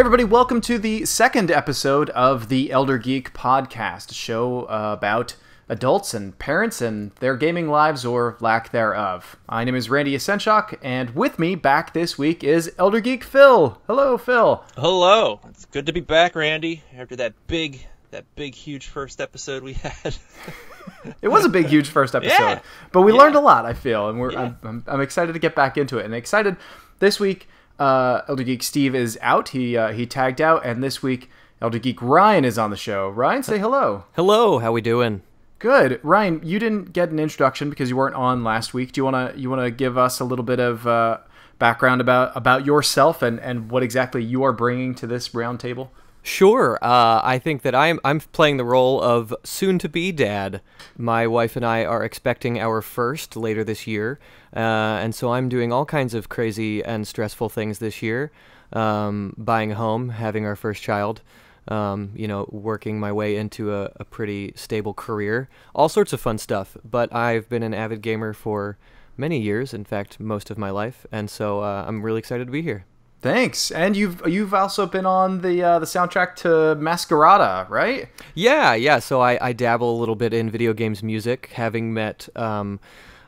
everybody, welcome to the second episode of the Elder Geek podcast, a show about adults and parents and their gaming lives or lack thereof. My name is Randy Asenchak, and with me back this week is Elder Geek Phil. Hello, Phil. Hello. It's good to be back, Randy, after that big, huge first episode we had. It was a big, huge first episode, yeah. But we learned a lot, I feel, and I'm excited to get back into it, and excited this week. Elder Geek Steve is out. He tagged out, and this week Elder Geek Ryan is on the show. Ryan, say hello. Hello, how we doing? Good. Ryan, you didn't get an introduction because you weren't on last week. Do you wanna give us a little bit of background about yourself and what exactly you are bringing to this round table? Sure. I think that I'm playing the role of soon-to-be dad. My wife and I are expecting our first later this year, and so I'm doing all kinds of crazy and stressful things this year. Buying a home, having our first child, working my way into a pretty stable career, all sorts of fun stuff. But I've been an avid gamer for many years, in fact, most of my life, and so I'm really excited to be here. Thanks. And you've also been on the soundtrack to Masquerada, right? Yeah. So I dabble a little bit in video games music, having met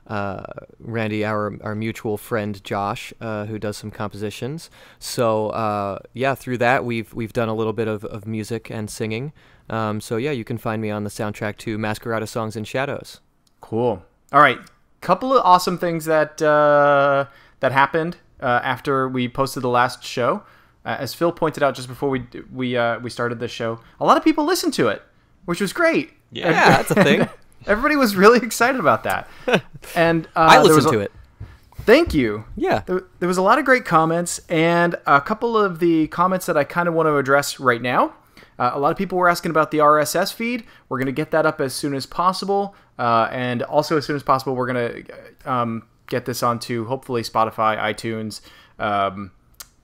Randy, our mutual friend Josh, who does some compositions. So through that we've done a little bit of music and singing. You can find me on the soundtrack to Masquerada Songs in Shadows. Cool. All right, couple of awesome things that happened after we posted the last show. As Phil pointed out just before we started this show, a lot of people listened to it, which was great. Yeah, that's a thing. Everybody was really excited about that. And I listened to it. Thank you. Yeah. There was a lot of great comments, and a couple of the comments that I kind of want to address right now. A lot of people were asking about the RSS feed. We're going to get that up as soon as possible. And also as soon as possible, we're going to get this onto hopefully Spotify, iTunes,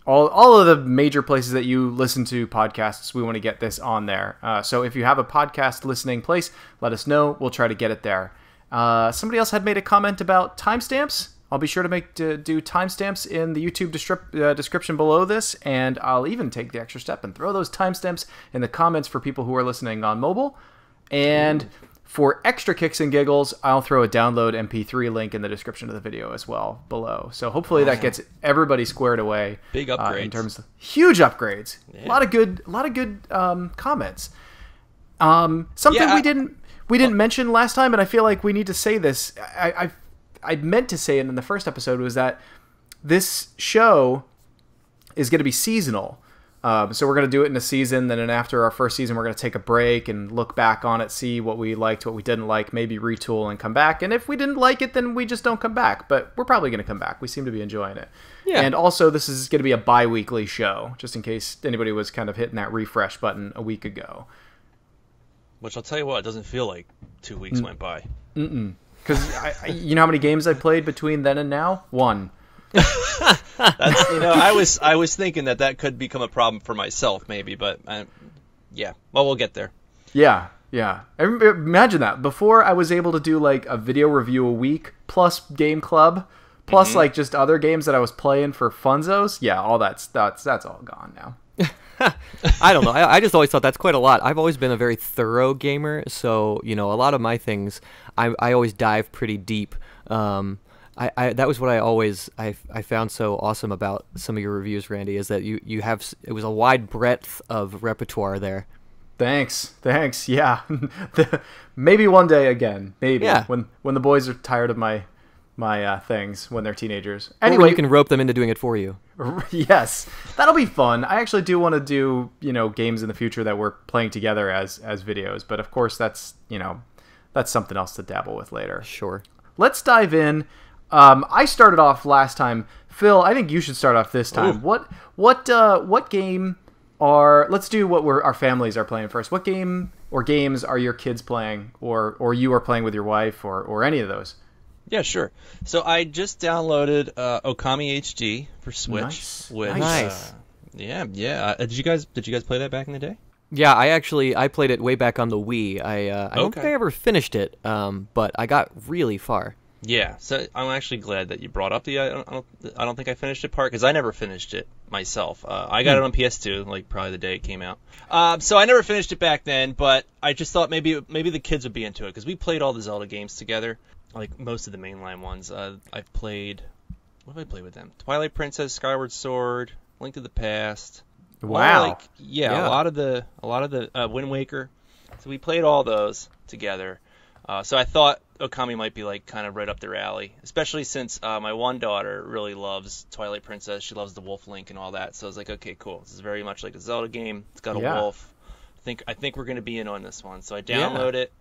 all of the major places that you listen to podcasts. We want to get this on there. So if you have a podcast listening place, let us know. We'll try to get it there. Somebody else had made a comment about timestamps. I'll be sure to do timestamps in the YouTube description below this, and I'll even take the extra step and throw those timestamps in the comments for people who are listening on mobile. And for extra kicks and giggles, I'll throw a download MP3 link in the description of the video as well below. So hopefully that gets everybody squared away. Big upgrades. In terms of huge upgrades. Yeah. A lot of good comments. Something we didn't mention last time, and I feel like we need to say this. I meant to say it in the first episode, was that this show is going to be seasonal. So we're going to do it in a season, then after our first season, we're going to take a break and look back on it, see what we liked, what we didn't like, maybe retool and come back. And if we didn't like it, then we just don't come back. But we're probably going to come back. We seem to be enjoying it. Yeah. And also, this is going to be a bi-weekly show, just in case anybody was kind of hitting that refresh button a week ago. Which I'll tell you what, it doesn't feel like 2 weeks went by. Because you know how many games I've played between then and now? One. I was thinking that could become a problem for myself, maybe, but we'll get there. Yeah. Imagine that. Before, I was able to do like a video review a week plus game club plus like just other games that I was playing for funzos. Yeah, all that's all gone now. I don't know. I just always thought that's quite a lot. I've always been a very thorough gamer, so a lot of my things I always dive pretty deep. That was what I found so awesome about some of your reviews, Randy, is that it was a wide breadth of repertoire there. Thanks. Yeah. Maybe one day again. Maybe. Yeah. When the boys are tired of my things when they're teenagers. Anyway, or you can rope them into doing it for you. Yes. That'll be fun. I actually do want to do, games in the future that we're playing together as videos, but of course that's something else to dabble with later. Sure. Let's dive in. I started off last time. Phil, I think you should start off this time. Ooh. What game let's do what our families are playing first. What game or games are your kids playing, or you are playing with your wife, or any of those? Yeah, sure. So I just downloaded Okami HD for Switch. Nice. Nice. Yeah. Did you guys play that back in the day? Yeah, I played it way back on the Wii. I don't think I ever finished it, but I got really far. Yeah, so I'm actually glad that you brought up the I don't think I finished it part, because I never finished it myself. I got it on PS2, like probably the day it came out. So I never finished it back then, but I just thought maybe the kids would be into it, because we played all the Zelda games together, like most of the mainline ones. I've played, what have I played with them? Twilight Princess, Skyward Sword, Link to the Past. Wow. A lot of the Wind Waker. So we played all those together. So I thought Okami might be like kind of right up their alley, especially since my one daughter really loves Twilight Princess. She loves the Wolf Link and all that. So I was like, okay, cool. This is very much like a Zelda game. It's got a wolf. I think we're going to be in on this one. So I download it,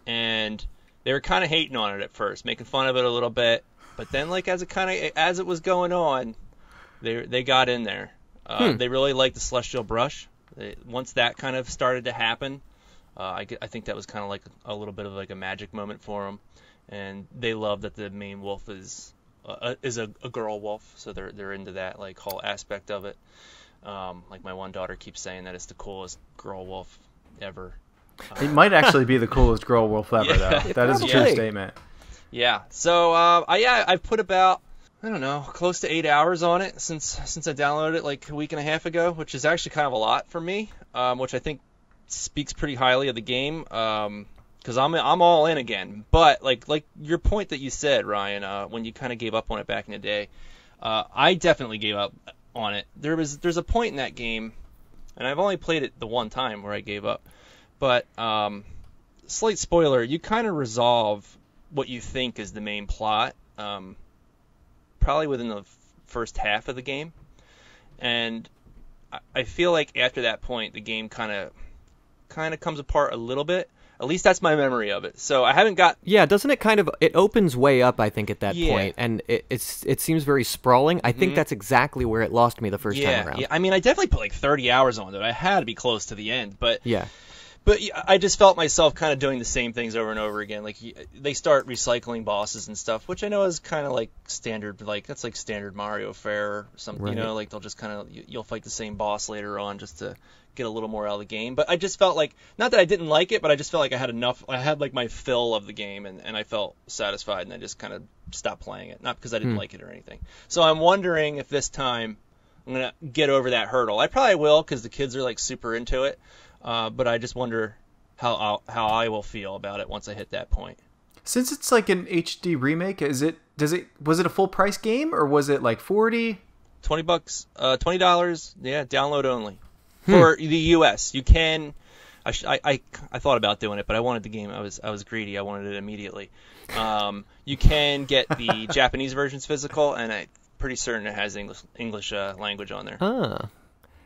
and they were kind of hating on it at first, making fun of it a little bit. But then, like as it was going on, they got in there. They really liked the Celestial Brush. Once that kind of started to happen, I think that was kind of like a little bit of like a magic moment for them, and they love that the main wolf is a girl wolf, so they're into that like whole aspect of it. Like my one daughter keeps saying that it's the coolest girl wolf ever. It might actually be the coolest girl wolf ever, though. That is a true statement. Yeah. So I've put about, I don't know, close to 8 hours on it since I downloaded it like a week and a half ago, which is actually kind of a lot for me, which I think speaks pretty highly of the game, because I'm all in again. But like your point that you said, Ryan, when you kind of gave up on it back in the day, I definitely gave up on it. There's a point in that game, and I've only played it the one time where I gave up. But slight spoiler, you kind of resolve what you think is the main plot, probably within the first half of the game, and I feel like after that point the game kind of comes apart a little bit. At least that's my memory of it. So I haven't got... Yeah, doesn't it kind of... It opens way up, I think, at that point, and it seems very sprawling. I think that's exactly where it lost me the first time around. Yeah, I mean, I definitely put like 30 hours on it. I had to be close to the end, but... Yeah. But I just felt myself kind of doing the same things over and over again. Like they start recycling bosses and stuff, which I know is kind of like standard. Like that's like standard Mario fare or something. Right. You know, like they'll just kind of you'll fight the same boss later on just to get a little more out of the game. But I just felt like, not that I didn't like it, but I just felt like I had enough. I had like my fill of the game, and I felt satisfied, and I just kind of stopped playing it. Not because I didn't like it or anything. So I'm wondering if this time I'm gonna get over that hurdle. I probably will, because the kids are like super into it. But I just wonder how I will feel about it once I hit that point. Since it's like an HD remake, was it a full price game, or was it like $40? $20, $20, yeah, download only for the US. You can. I thought about doing it, but I wanted the game. I was greedy. I wanted it immediately. You can get the Japanese versions physical, and I'm pretty certain it has English language on there. Huh.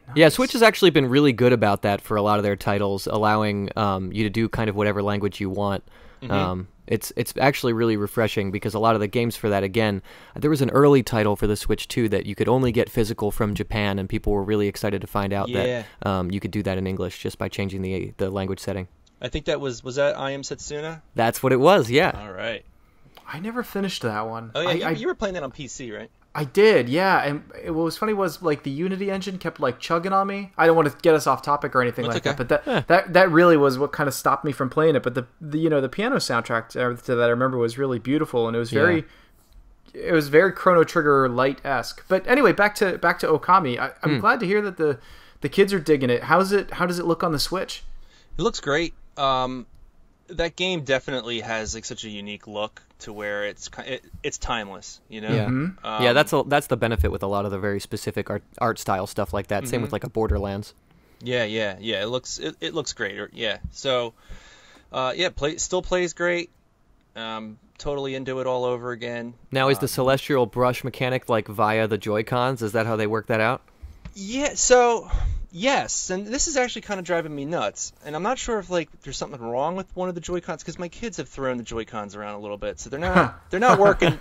Nice. Yeah, Switch has actually been really good about that for a lot of their titles, allowing you to do kind of whatever language you want. Mm-hmm. It's actually really refreshing, because a lot of the games for that, again, there was an early title for the Switch too that you could only get physical from Japan, and people were really excited to find out that you could do that in English just by changing the language setting. I think that was that I Am Setsuna? That's what it was, yeah. All right. I never finished that one. Oh yeah, you were playing that on PC, right? I did, yeah. And what was funny was like the Unity engine kept like chugging on me. I don't want to get us off topic or anything that, but that really was what kind of stopped me from playing it. But the piano soundtrack to that I remember was really beautiful, and it was very Chrono Trigger light-esque. But anyway, back to Okami. I'm glad to hear that the kids are digging it. How does it look on the Switch? It looks great. That game definitely has like such a unique look to where it's timeless, you know. Yeah, yeah. That's the benefit with a lot of the very specific art style stuff like that. Same with like a Borderlands. Yeah. It looks great. Yeah. So, still plays great. Totally into it all over again. Now, is the celestial brush mechanic like via the Joy-Cons? Is that how they work that out? Yeah. So. Yes, and this is actually kind of driving me nuts, and I'm not sure if like there's something wrong with one of the Joy-Cons, because my kids have thrown the Joy-Cons around a little bit, so they're not working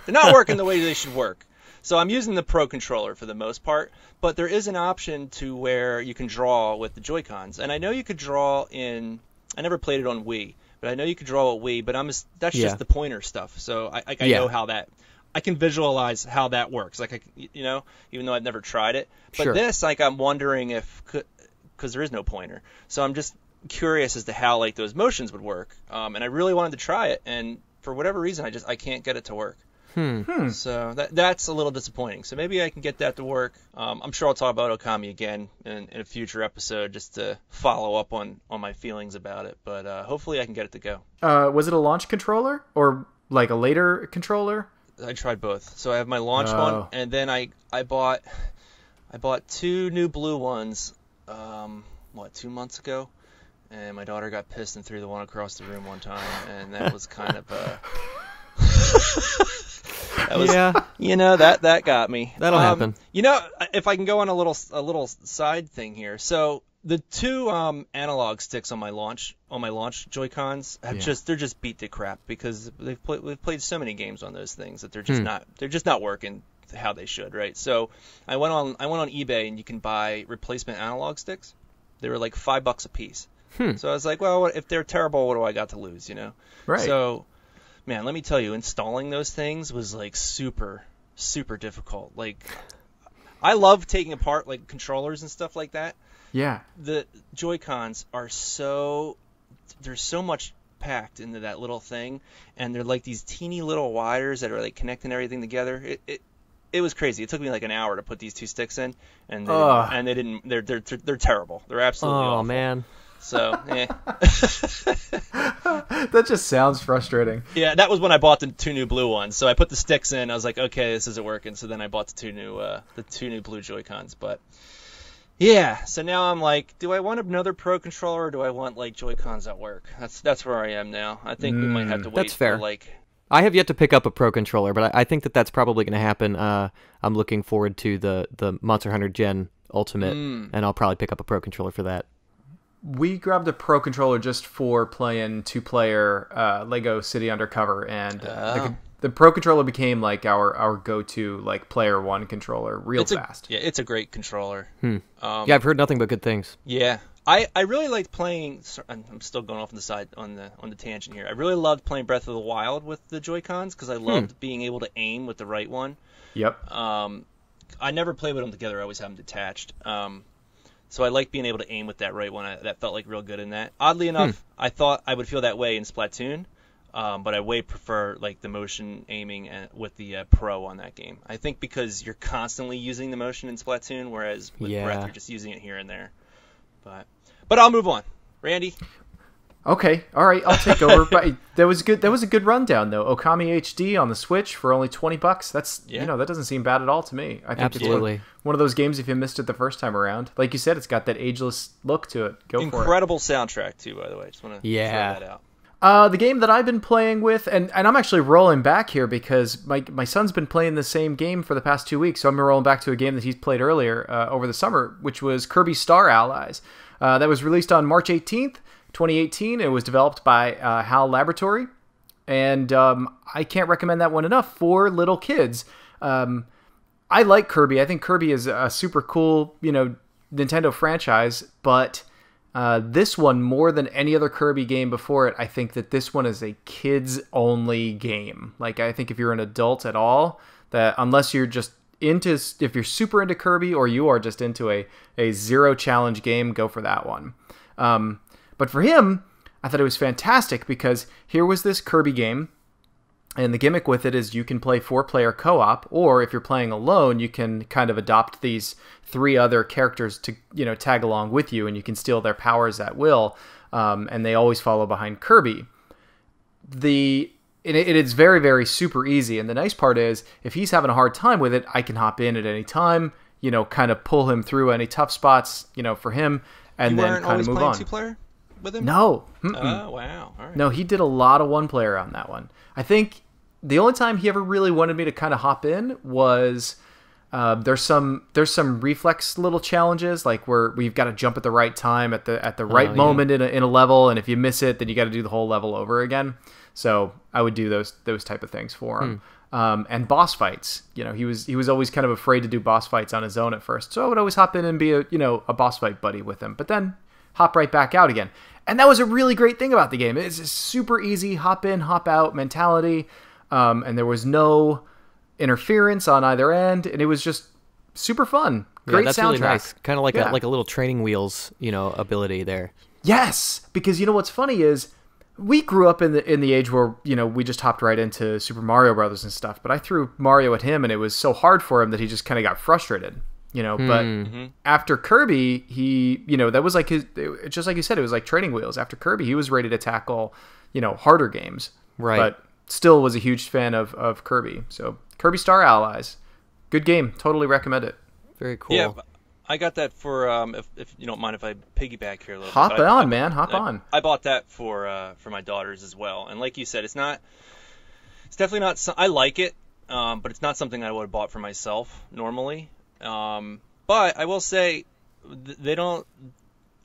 the way they should work. So I'm using the Pro controller for the most part, but there is an option to where you can draw with the Joy-Cons, and I know you could draw in. I never played it on Wii, but I know you could draw a Wii, but that's just the pointer stuff, so I know how that. I can visualize how that works, like even though I've never tried it. But this, like, I'm wondering because there is no pointer, so I'm just curious as to how like those motions would work. And I really wanted to try it, and for whatever reason, I can't get it to work. So that's a little disappointing. So maybe I can get that to work. I'm sure I'll talk about Okami again in a future episode just to follow up on my feelings about it. But hopefully I can get it to go. Was it a launch controller or like a later controller? I tried both. So I have my launch one, and then I bought 2 new blue ones, 2 months ago? And my daughter got pissed and threw the one across the room one time, and that was kind of that got me. That'll happen. If I can go on a little side thing here. So the 2 analog sticks on my launch Joy-Cons they're just beat to crap because we've played so many games on those things that they're just not working how they should, right? So I went on eBay and you can buy replacement analog sticks. They were like $5 a piece. So I was like, well, if they're terrible, what do I got to lose, Right. So, man, let me tell you, installing those things was like super, super difficult. Like, I love taking apart like controllers and stuff like that. Yeah. The Joy-Cons are there's so much packed into that little thing, and they're like these teeny little wires that are like connecting everything together. It was crazy. It took me like an hour to put these 2 sticks in, and they didn't. They're terrible. They're absolutely awful. Oh man. So, That just sounds frustrating. Yeah, that was when I bought the 2 new blue ones. So I put the sticks in. I was like, okay, this isn't working. So then I bought the 2 new blue Joy-Cons. But yeah, so now I'm like, do I want another Pro controller or do I want like Joy-Cons at work? That's where I am now. I think we might have to wait. That's fair. For like. I have yet to pick up a Pro controller, but I think that's probably going to happen. I'm looking forward to the Monster Hunter Gen Ultimate, and I'll probably pick up a Pro controller for that. We grabbed a Pro controller just for playing 2-player Lego City Undercover, and the Pro controller became like our go-to like player 1 controller fast. It's a great controller. Yeah, I've heard nothing but good things. Yeah. I really liked playing. I'm still going off on the side on the tangent here. I really loved playing Breath of the Wild with the Joy-Cons because I loved being able to aim with the right one. Yep. I never played with them together. I always have them detached. So I like being able to aim with that right one. That felt like real good in that. Oddly enough, I thought I would feel that way in Splatoon, but I way prefer like the motion aiming with the Pro on that game. I think because you're constantly using the motion in Splatoon, whereas with Breath you're just using it here and there. But I'll move on. Randy? Okay, all right, I'll take over. But that was good. That was a good rundown, though. Okami HD on the Switch for only $20. That's that doesn't seem bad at all to me. I think Absolutely. It's one of those games. If you missed it the first time around, like you said, it's got that ageless look to it. Go for it. Incredible soundtrack too, by the way. Just want to throw that out. The game that I've been playing with, and I'm actually rolling back here because my son's been playing the same game for the past 2 weeks, so I'm rolling back to a game that he's played earlier over the summer, which was Kirby Star Allies. That was released on March 18th, 2018. It was developed by HAL Laboratory, and I can't recommend that one enough for little kids. I like Kirby. I think Kirby is a super cool, Nintendo franchise, but this one, more than any other Kirby game before it, I think that this one is a kids-only game. Like, I think if you're an adult at all, that unless you're just if you're super into Kirby or you are just into a zero challenge game, go for that one. But for him, I thought it was fantastic because here was this Kirby game, and the gimmick with it is you can play 4-player co-op, or if you're playing alone, you can kind of adopt these 3 other characters to tag along with you, and you can steal their powers at will, and they always follow behind Kirby. It is very, very super easy, and the nice part is if he's having a hard time with it, I can hop in at any time, kind of pull him through any tough spots, for him, and then kind of move on. 2-player with him? No. Oh, wow. All right. No, he did a lot of 1-player on that one. I think the only time he ever really wanted me to kind of hop in was there's some reflex little challenges, like where we've got to jump at the right time at the right moment in a level, and if you miss it, then you got to do the whole level over again. So I would do those type of things for him. And boss fights, he was always kind of afraid to do boss fights on his own at first. So I would always hop in and be a boss fight buddy with him, but then hop right back out again. And that was a really great thing about the game. It's a super easy hop in, hop out mentality. And there was no interference on either end, and it was just super fun. Great that's soundtrack. Really nice. Kind of like a little training wheels, ability there. Yes, because what's funny is we grew up in the age where, you know, we just hopped right into Super Mario Brothers and stuff. But I threw Mario at him, and it was so hard for him that he just kind of got frustrated. You know, but after Kirby, he, you know, that was like just like you said, it was like training wheels. After Kirby, he was ready to tackle, you know, harder games. Right. But still was a huge fan of Kirby. So Kirby Star Allies, good game. Totally recommend it. Very cool. Yeah, I got that for if you don't mind if I piggyback here a little. Hop bit. on. I bought that for my daughters as well. And like you said, it's definitely not. I like it, but it's not something I would have bought for myself normally. But I will say they don't.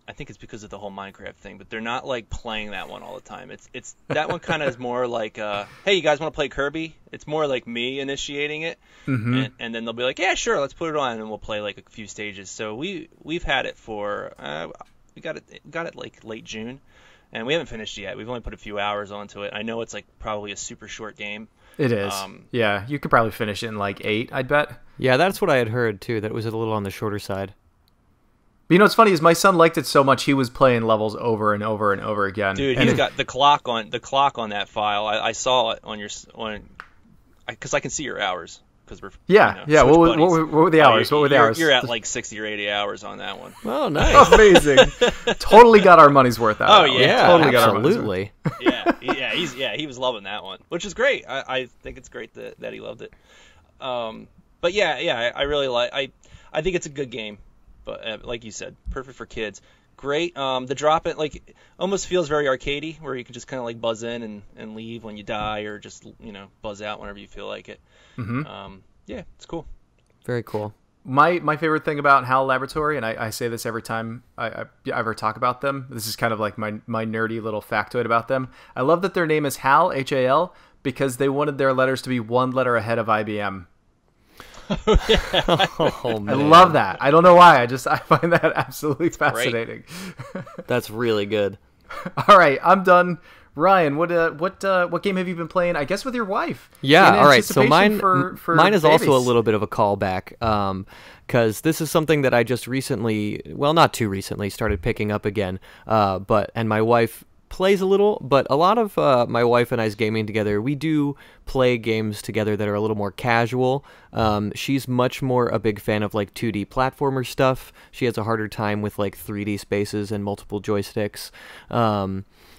I think it's because of the whole Minecraft thing, but they're not like playing that one all the time. It's that one kind of is more like, hey, you guys want to play Kirby? It's more like me initiating it, and then they'll be like, yeah, sure, let's put it on, and we'll play like a few stages. So we've had it for we got it like late June, and we haven't finished yet. We've only put a few hours onto it. I know it's like probably a super short game. It is. Yeah, you could probably finish it in like 8, I'd bet. Yeah, that's what I had heard too. That it was a little on the shorter side. But you know what's funny is my son liked it so much he was playing levels over and over and over again. Dude, he's got the clock on that file. I saw it on because I can see your hours because we're yeah. What were the hours? What were the hours? You're at like 60 or 80 hours on that one. Oh, nice, amazing! Totally got our money's worth out. Oh yeah, totally absolutely. Got our money's worth. He was loving that one, which is great. I think it's great that he loved it. But yeah, I really like. I think it's a good game. But like you said, perfect for kids. Great. The drop it like almost feels very arcadey, where you can just kind of like buzz in and leave when you die, or just buzz out whenever you feel like it. Yeah, it's cool. Very cool. My favorite thing about HAL Laboratory, and I say this every time I ever talk about them. This is kind of like my nerdy little factoid about them. I love that their name is HAL, H-A-L, because they wanted their letters to be one letter ahead of IBM. Oh, man. I love that. I don't know why. I find that absolutely fascinating. That's really good. All right, I'm done. Ryan, what game have you been playing? I guess with your wife. Yeah. All right. So mine is babies. Also a little bit of a callback, because this is something that I just recently, well, not too recently, started picking up again. And my wife plays a little, but a lot of my wife and I's gaming together, we do play games together that are a little more casual. She's much more a big fan of like 2D platformer stuff. She has a harder time with like 3D spaces and multiple joysticks.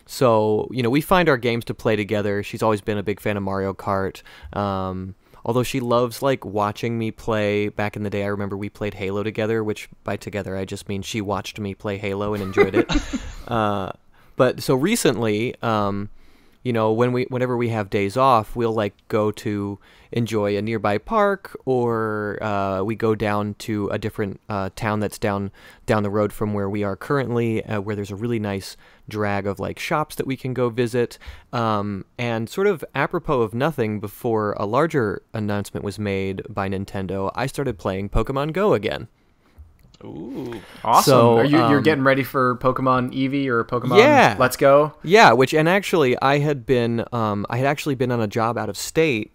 So, we find our games to play together. She's always been a big fan of Mario Kart. Although she loves like watching me play. Back in the day, I remember we played Halo together, which by together I just mean she watched me play Halo and enjoyed it. But so recently, whenever we have days off, we'll like go to enjoy a nearby park, or we go down to a different town that's down the road from where we are currently, where there's a really nice drag of like shops that we can go visit. And sort of apropos of nothing, before a larger announcement was made by Nintendo, I started playing Pokemon Go again. Ooh, awesome! So, you're getting ready for Pokemon Eevee or Pokemon Let's Go? Yeah, and actually I had actually been on a job out of state,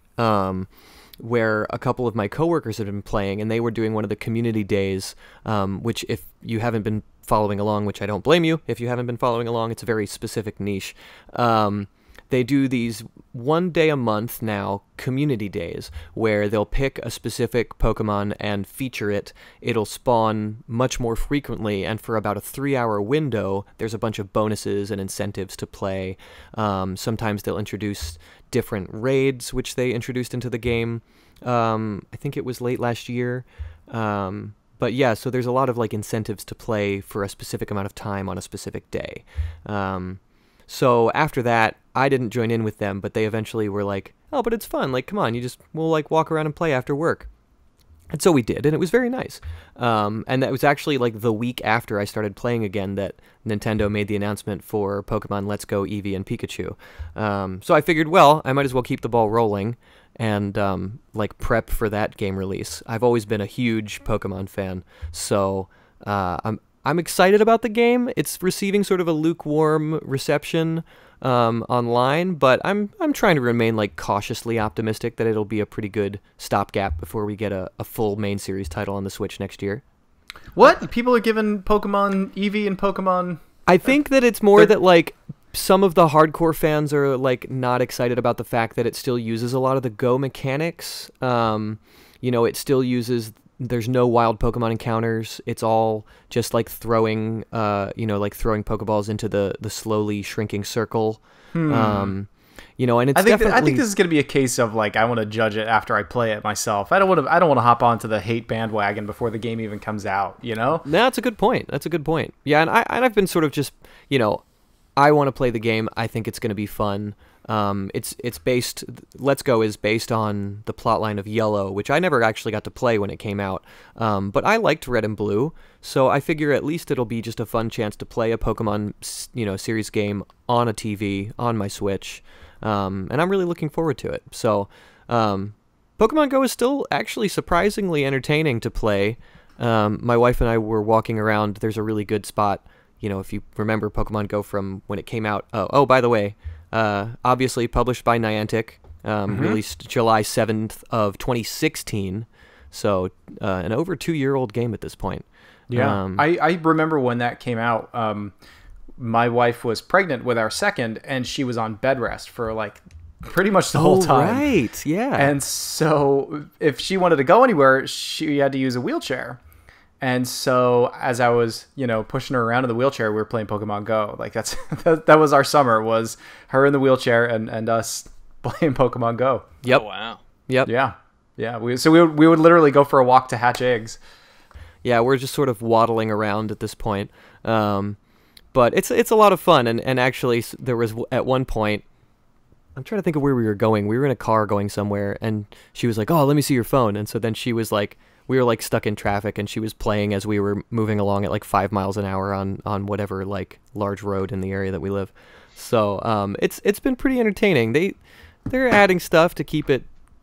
where a couple of my coworkers had been playing, and they were doing one of the community days, which if you haven't been following along, which I don't blame you if you haven't been following along, it's a very specific niche. They do these 1 day a month now community days, where they'll pick a specific Pokemon and feature it. It'll spawn much more frequently, and for about a 3-hour window, there's a bunch of bonuses and incentives to play. Sometimes they'll introduce different raids, which they introduced into the game. I think it was late last year. But yeah, so there's a lot of like incentives to play for a specific amount of time on a specific day. So after that, I didn't join in with them, but they eventually were like, oh, but it's fun. Like, come on, we'll like walk around and play after work. And so we did, and it was very nice. And that was actually like the week after I started playing again that Nintendo made the announcement for Pokemon Let's Go, Eevee, and Pikachu. So I figured, well, I might as well keep the ball rolling and like prep for that game release. I've always been a huge Pokemon fan, so I'm excited about the game. It's receiving sort of a lukewarm reception online, but I'm trying to remain like cautiously optimistic that it'll be a pretty good stopgap before we get a full main series title on the Switch next year. What? People are giving Pokemon Eevee and Pokemon... I think that it's more that like some of the hardcore fans are like not excited about the fact that it still uses a lot of the Go mechanics. It still uses. There's no wild Pokemon encounters. It's all just like throwing, like throwing Pokeballs into the slowly shrinking circle. And it's I think this is going to be a case of like I want to judge it after I play it myself. I don't want to hop onto the hate bandwagon before the game even comes out. No, that's a good point. Yeah, and I've been sort of just I want to play the game. I think it's going to be fun. It's based. Let's Go is based on the plotline of Yellow, which I never actually got to play when it came out. But I liked Red and Blue, so I figure at least it'll be just a fun chance to play a Pokemon, series game on a TV on my Switch, and I'm really looking forward to it. So, Pokemon Go is still actually surprisingly entertaining to play. My wife and I were walking around. There's a really good spot. If you remember Pokemon Go from when it came out. Oh, by the way. Obviously published by Niantic, released July 7th of 2016, so an over 2-year-old game at this point. Yeah, I remember when that came out. My wife was pregnant with our second, and she was on bed rest for like pretty much the whole time. Right, yeah. And so if she wanted to go anywhere, she had to use a wheelchair. And so as I was, pushing her around in the wheelchair, we were playing Pokemon Go. Like that was our summer, was her in the wheelchair and us playing Pokemon Go. Yep. Oh, wow. Yep. Yeah. We would literally go for a walk to hatch eggs. Yeah, we're just sort of waddling around at this point. But it's a lot of fun. And actually, there was at one point, I'm trying to think of where we were going. We were in a car going somewhere, and she was like, "Oh, let me see your phone." And so then she was like, we were like stuck in traffic, and she was playing as we were moving along at like 5 miles an hour on whatever like large road in the area that we live. So it's been pretty entertaining. They're adding stuff to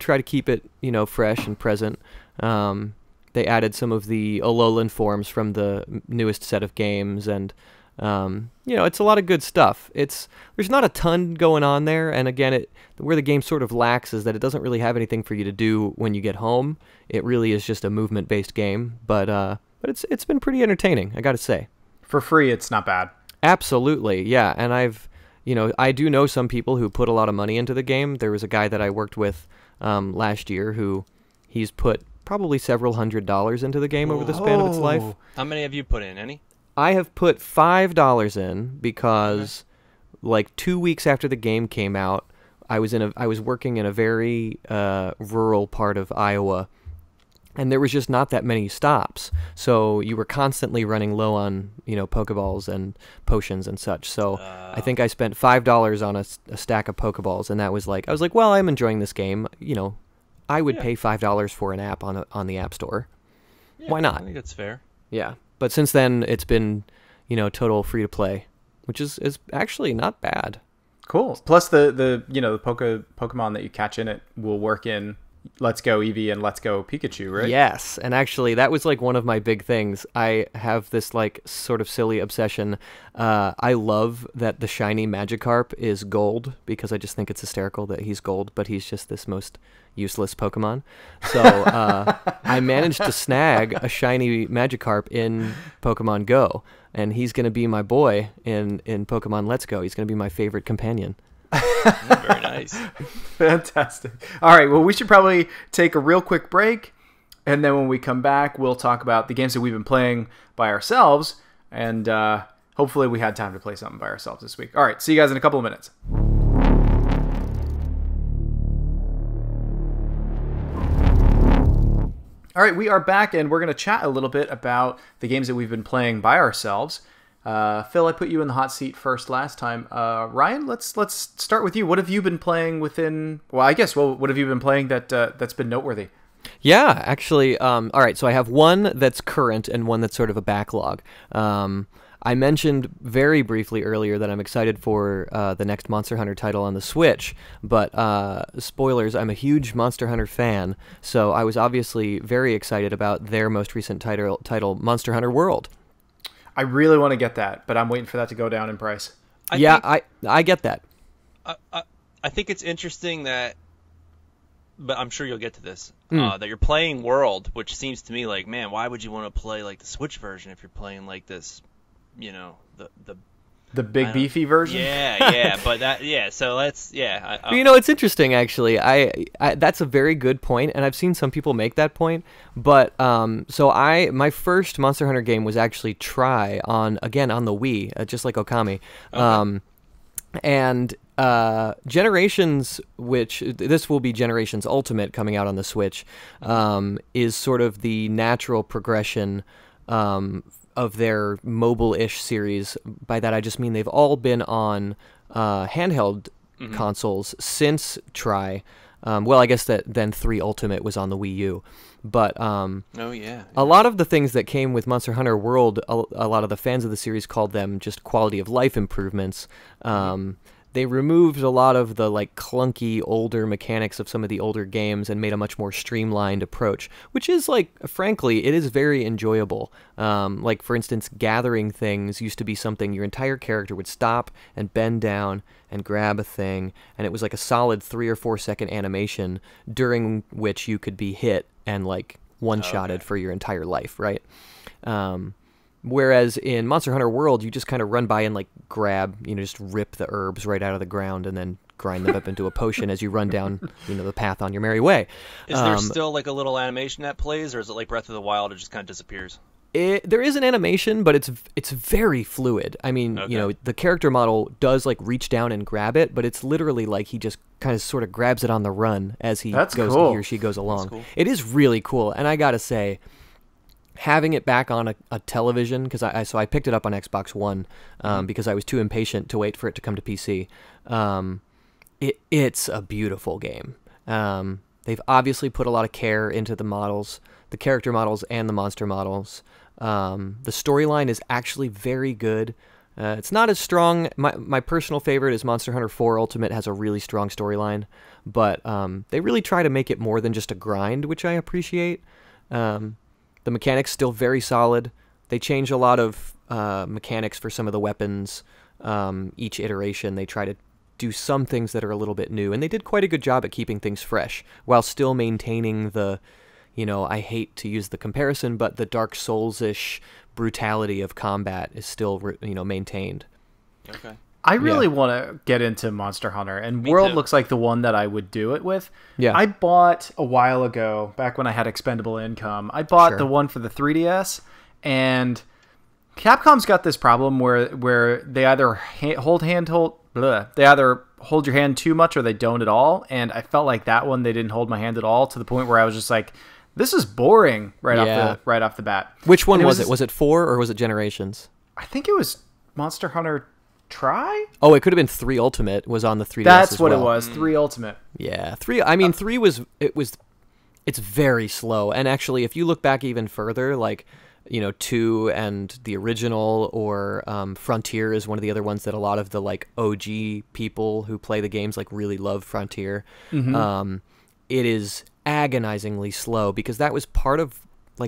try to keep it fresh and present. They added some of the Alolan forms from the newest set of games, and it's a lot of good stuff. There's not a ton going on there, and again, where the game sort of lacks is that it doesn't really have anything for you to do when you get home. It really is just a movement-based game, but it's been pretty entertaining, I got to say. For free, it's not bad. Absolutely, yeah. And I do know some people who put a lot of money into the game. There was a guy that I worked with last year who he's put probably several $100s into the game over the span of its life. How many have you put in? Any? I have put $5 in because, like 2 weeks after the game came out, I was working in a very rural part of Iowa, and there was just not that many stops. So you were constantly running low on Pokeballs and potions and such. So I think I spent $5 on a stack of Pokeballs, and that was like I was like, well, I'm enjoying this game. I would pay $5 for an app on the App Store. Yeah, why not? I think that's fair. Yeah. But since then, it's been, total free to play, which is actually not bad. Cool. Plus the Pokemon that you catch in it will work in Let's Go Eevee and Let's Go Pikachu, right? Yes, and actually that was like one of my big things. I have this like sort of silly obsession. I love that the shiny Magikarp is gold because I just think it's hysterical that he's gold, but he's just this most useless Pokemon. So I managed to snag a shiny Magikarp in Pokemon Go, and he's going to be my boy in Pokemon Let's Go. He's going to be my favorite companion. Very nice. Fantastic. All right, well, we should probably take a real quick break, and then when we come back, we'll talk about the games that we've been playing by ourselves, and hopefully we had time to play something by ourselves this week. All right, see you guys in a couple of minutes. All right, we are back, and we're going to chat a little bit about the games that we've been playing by ourselves. Phil, I put you in the hot seat first last time. Ryan, let's start with you. What have you been playing what have you been playing that's been noteworthy? Yeah, actually, all right, so I have one that's current and one that's sort of a backlog. I mentioned very briefly earlier that I'm excited for the next Monster Hunter title on the Switch, but spoilers, I'm a huge Monster Hunter fan, so I was obviously very excited about their most recent title Monster Hunter World. I really want to get that, but I'm waiting for that to go down in price. I get that. I think it's interesting that, but I'm sure you'll get to this, that you're playing World, which seems to me like, man, why would you want to play like the Switch version if you're playing like this, the The big beefy version? Yeah, but so let's, it's interesting, actually. I that's a very good point, and I've seen some people make that point, but my first Monster Hunter game was actually Tri on the Wii, just like Okami. Okay. And Generations, which this will be Generations Ultimate coming out on the Switch, is sort of the natural progression of their mobile-ish series. By that I just mean they've all been on handheld consoles since Tri. I guess that then 3 Ultimate was on the Wii U. But a lot of the things that came with Monster Hunter World, a lot of the fans of the series called them just quality of life improvements. They removed a lot of the like clunky older mechanics of some of the older games and made a much more streamlined approach, which is frankly, it is very enjoyable. Like for instance, gathering things used to be something your entire character would stop and bend down and grab a thing, and it was like a solid 3 or 4 second animation during which you could be hit and one-shotted for your entire life, right? Whereas in Monster Hunter World, you just kind of run by and grab, just rip the herbs right out of the ground and then grind them up into a potion as you run down, the path on your merry way. Is there still a little animation that plays, or is it like Breath of the Wild? It just kind of disappears. There is an animation, but it's very fluid. I mean, the character model does reach down and grab it, but it's literally he just kind of sort of grabs it on the run as he he or she goes along. Cool. It is really cool, and I gotta say, having it back on a television, because I picked it up on Xbox One because I was too impatient to wait for it to come to PC. It's a beautiful game. They've obviously put a lot of care into the models, the character models and the monster models. The storyline is actually very good. It's not as strong. My personal favorite is Monster Hunter 4 Ultimate has a really strong storyline, but they really try to make it more than just a grind, which I appreciate. The mechanics still very solid. They change a lot of mechanics for some of the weapons. Each iteration, they try to do some things that are a little bit new, and they did quite a good job at keeping things fresh while still maintaining the, I hate to use the comparison, but the Dark Souls-ish brutality of combat is still, maintained. Okay. I really want to get into Monster Hunter, and World looks like the one that I would do it with. Yeah. I bought a while ago, back when I had expendable income, I bought the one for the 3DS, and Capcom's got this problem where they either they either hold your hand too much or they don't at all, and I felt like that one they didn't hold my hand at all, to the point where I was just like, this is boring right off the bat. Which one was it? Was it 4 or was it Generations? I think it was Monster Hunter Tri? Oh, it could have been 3 Ultimate was on the 3DS. That's what it was, 3 Ultimate. Yeah, 3. I mean, 3 it's very slow, and actually, if you look back even further, 2 and the original, or Frontier is one of the other ones that a lot of the OG people who play the games really love Frontier. It is agonizingly slow because that was part of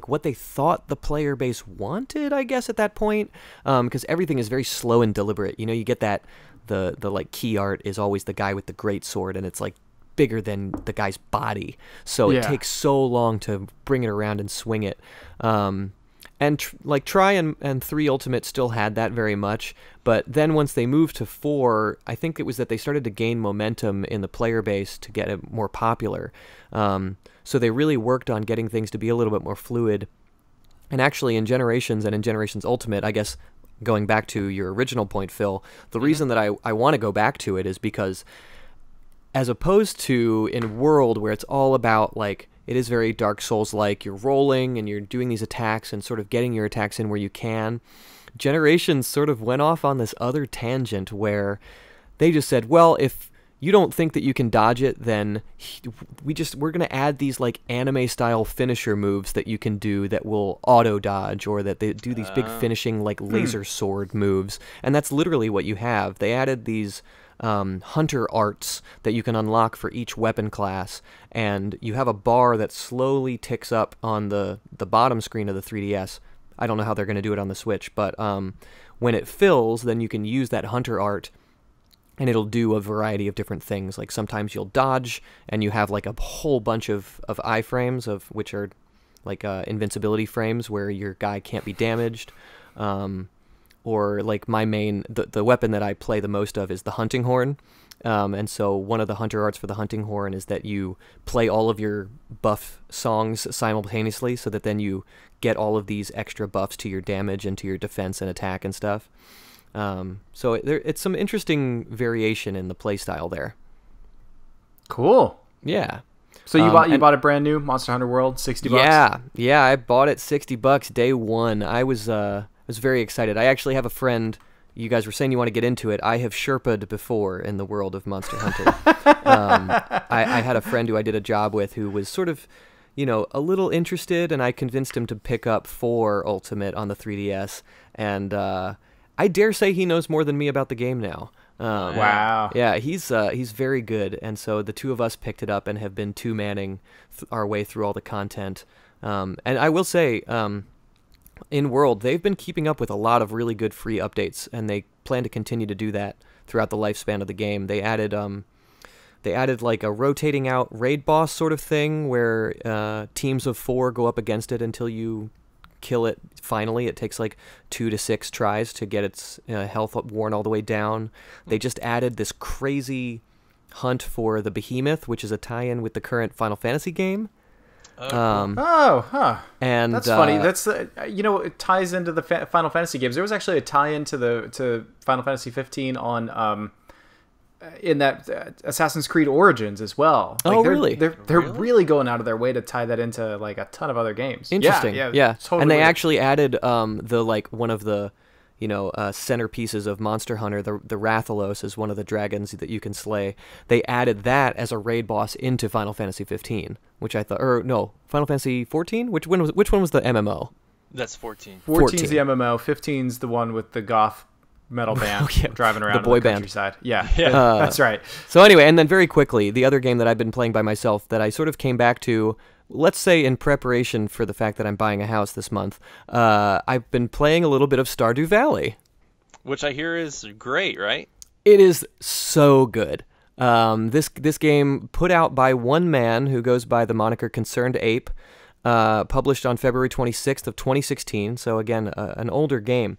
what they thought the player base wanted, I guess, at that point, because everything is very slow and deliberate. You get that the key art is always the guy with the great sword, and it's bigger than the guy's body, so it takes so long to bring it around and swing it. And Tri and 3 Ultimate still had that very much, but then once they moved to 4, I think it was that they started to gain momentum in the player base to get it more popular. So they really worked on getting things to be a little bit more fluid. And actually in Generations and in Generations Ultimate, I guess going back to your original point, Phil, the reason that I want to go back to it is because as opposed to in World, where it's all about it is very Dark Souls-like, you're rolling and you're doing these attacks and sort of getting your attacks in where you can, Generations sort of went off on this other tangent where they just said, well, if you don't think that you can dodge it, then we're going to add these anime-style finisher moves that you can do that will auto-dodge, or that they do these big finishing laser sword moves, and that's literally what you have. They added these hunter arts that you can unlock for each weapon class, and you have a bar that slowly ticks up on the bottom screen of the 3DS. I don't know how they're going to do it on the Switch, but when it fills, then you can use that hunter art, and it'll do a variety of different things. Sometimes you'll dodge, and you have a whole bunch of iframes, of which are invincibility frames where your guy can't be damaged. or like my main the weapon that I play the most of is the hunting horn. And so one of the hunter arts for the hunting horn is that you play all of your buff songs simultaneously, so that then you get all of these extra buffs to your damage and to your defense and attack and stuff. So it's some interesting variation in the playstyle there. Cool. Yeah. So you bought a brand new Monster Hunter World, $60? Yeah, I bought it $60 day one. I was very excited. I actually have a friend. You guys were saying you want to get into it. I have Sherpa'd before in the world of Monster Hunter. I had a friend who I did a job with who was sort of, a little interested, and I convinced him to pick up 4 Ultimate on the 3DS. And I dare say he knows more than me about the game now. Wow. Yeah, he's very good, and so the two of us picked it up and have been two-manning our way through all the content. And I will say, in World, they've been keeping up with a lot of really good free updates, and they plan to continue to do that throughout the lifespan of the game. They added like a rotating out raid boss sort of thing, where teams of 4 go up against it until you kill it finally. It takes like 2 to 6 tries to get its health worn all the way down. They just added this crazy hunt for the behemoth, which is a tie-in with the current Final Fantasy game. And that's funny. That's it ties into the Final Fantasy games. There was actually a tie-in to Final Fantasy 15 on in that Assassin's Creed Origins as well. Really? They're really going out of their way to tie that into like a ton of other games. Interesting. Yeah. Totally. And they actually added one of the centerpieces of Monster Hunter, the Rathalos is one of the dragons that you can slay. They added that as a raid boss into Final Fantasy 15, which I thought, or no, Final Fantasy 14? Which one was the MMO? That's 14. 14's the MMO. 15's the one with the goth metal band driving around the boy in the band. countryside. That's right. So anyway, and then very quickly, the other game that I've been playing by myself that I sort of came back to, let's say in preparation for the fact that I'm buying a house this month, I've been playing a little bit of Stardew Valley. Which I hear is great, right? It is so good. This game, put out by one man who goes by the moniker Concerned Ape, published on February 26th of 2016, so again, an older game.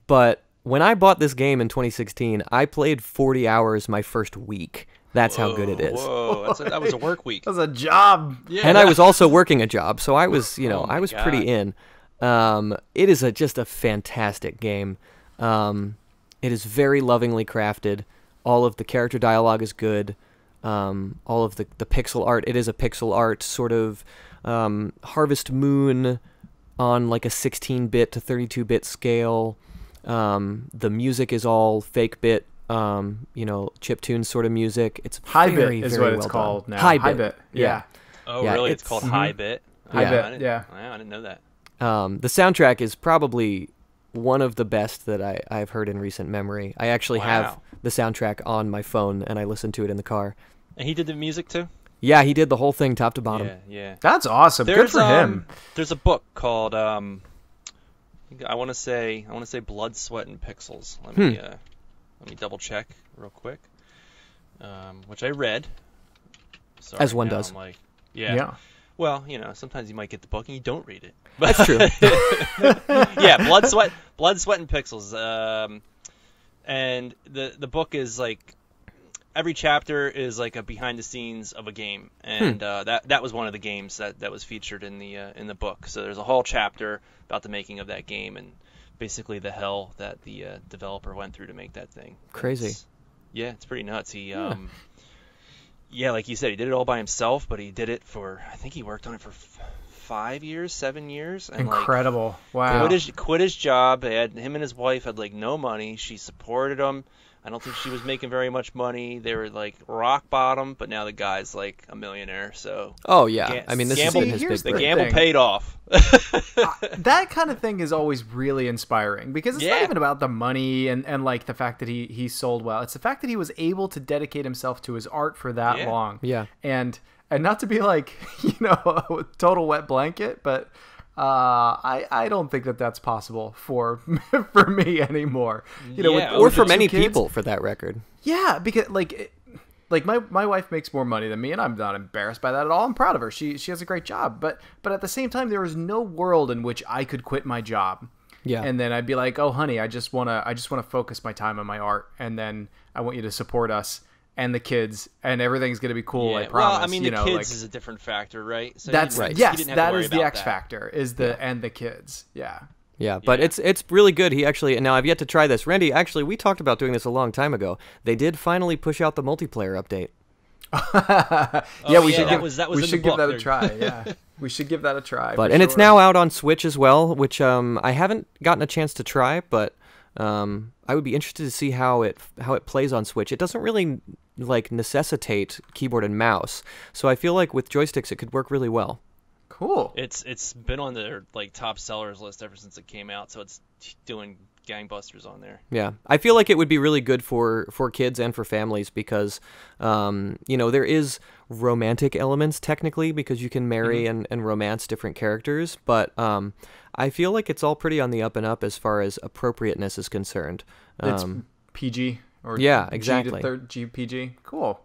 But when I bought this game in 2016, I played 40 hours my first week. That's how good it is. Whoa, that was a work week. That was a job. Yeah. And I was also working a job, so I was, I was God. pretty in. It is just a fantastic game. It is very lovingly crafted. All of the character dialogue is good. All of the pixel art, it is a pixel art sort of Harvest Moon on like a 16-bit to 32-bit scale. The music is all fake bit, chiptune sort of music. It's High very, bit is very what well it's called done. now. High bit. Yeah. Oh, Yeah, really? It's called High Bit? High bit, yeah. Wow, I didn't know that. The soundtrack is probably one of the best that I've heard in recent memory. I actually have the soundtrack on my phone, and I listen to it in the car. And he did the music too? Yeah, he did the whole thing top to bottom. Yeah. That's awesome. Good for him. There's a book called I want to say Blood, Sweat, and Pixels. Let me double check real quick. Which I read. Sorry, as one does. Yeah. Well, sometimes you might get the book and you don't read it. That's true. Yeah, Blood, Sweat, and Pixels. And the book is like every chapter is like a behind the scenes of a game, and that was one of the games that was featured in the book. So there's a whole chapter about the making of that game and basically the hell that the developer went through to make that thing. Crazy. It's pretty nuts. He like you said, he did it all by himself, but he did it for, I think he worked on it for 7 years. And incredible. Wow. Quit his job. Him and his wife had like no money. She supported him. I don't think she was making very much money. They were like rock bottom, but now the guy's like a millionaire. So oh yeah, I mean this has been his big the break. gamble paid off. That kind of thing is always really inspiring because it's not even about the money and like the fact that he sold well. It's the fact that he was able to dedicate himself to his art for that long. Yeah, and not to be like a total wet blanket, but I don't think that's possible for me anymore. Or for many people, for that record. Yeah, because like my wife makes more money than me, and I'm not embarrassed by that at all. I'm proud of her. She has a great job, but at the same time, there is no world in which I could quit my job Yeah. And then I'd be like, "Oh, honey, I just wanna focus my time on my art, and then I want you to support us and the kids, and everything's gonna be cool. I promise." Well, I mean, you the know, kids like, is a different factor, right? So that's you didn't, yes, you didn't have that to worry is the about X that. factor is the and the kids. Yeah. Yeah, but it's really good. He actually, now I've yet to try this. Randy, actually, we talked about doing this a long time ago. They did finally push out the multiplayer update. We should that give was we in should the give that book. a try. Yeah, we should give that a try. But for and it's sure. now out on Switch as well, which I haven't gotten a chance to try, but I would be interested to see how it plays on Switch. It doesn't really like necessitate keyboard and mouse, so I feel like with joysticks it could work really well. Cool. It's been on their like top sellers list ever since it came out, so it's doing gangbusters on there. Yeah, I feel like it would be really good for kids and for families because, there is romantic elements technically because you can marry and romance different characters, but I feel like it's all pretty on the up and up as far as appropriateness is concerned. It's PG or yeah, exactly. G to third PG. Cool.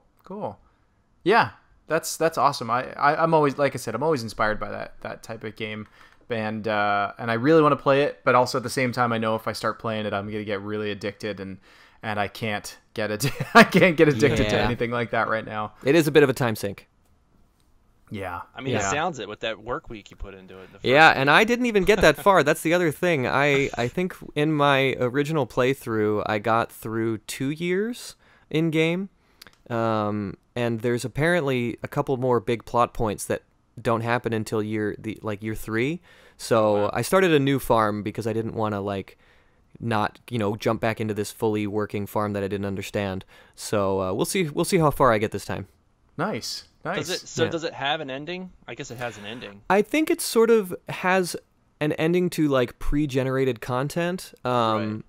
Yeah, that's awesome. I'm always, like I said, I'm always inspired by that type of game. And I really want to play it, but also at the same time, I know if I start playing it, I'm gonna get really addicted, and I can't get addicted to anything like that right now. It is a bit of a time sink. Yeah, I mean, it sounds it with that work week you put into it. Yeah, and I didn't even get that far. That's the other thing. I think in my original playthrough, I got through 2 years in game, and there's apparently a couple more big plot points that don't happen until year 3. So I started a new farm because I didn't want to not jump back into this fully working farm that I didn't understand. So we'll see how far I get this time. Nice. Does it have an ending? I guess it has an ending. I think it sort of has an ending to like pre-generated content. Right.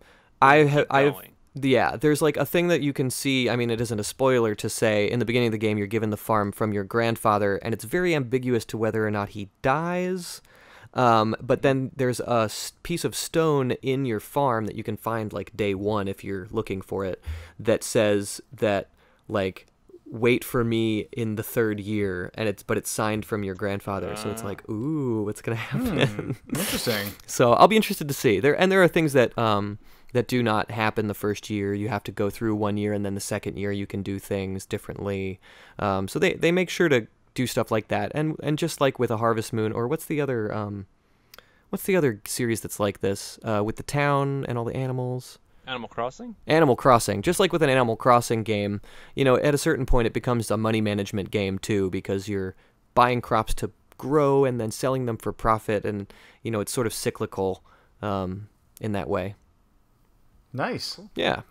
There's like a thing that you can see. I mean, it isn't a spoiler to say in the beginning of the game you're given the farm from your grandfather, and it's very ambiguous to whether or not he dies. But then there's a piece of stone in your farm that you can find like day 1 if you're looking for it, that says that like wait for me in the 3rd year, and it's signed from your grandfather. So it's like, ooh, what's gonna happen? Interesting. So I'll be interested to see. There are things that that do not happen the first year. You have to go through 1 year, and then the second year you can do things differently. So they make sure to do stuff like that, and just like with a Harvest Moon, or what's the other series that's like this with the town and all the animals? Animal Crossing? Animal Crossing. Just like with an Animal Crossing game, at a certain point it becomes a money management game too, because you're buying crops to grow and then selling them for profit, and it's sort of cyclical in that way. Nice. Yeah.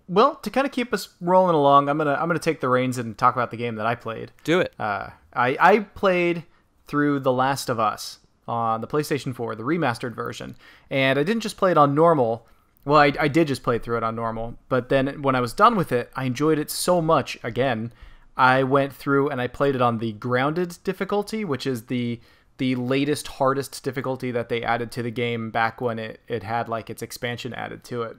Well, to kind of keep us rolling along, I'm gonna take the reins and talk about the game that I played. Do it. I played through The Last of Us on the PlayStation 4, the remastered version, and I didn't just play it on normal. Well, I did just play through it on normal, but then when I was done with it, I enjoyed it so much again. I went through and I played it on the grounded difficulty, which is the latest, hardest difficulty that they added to the game back when it had like its expansion added to it.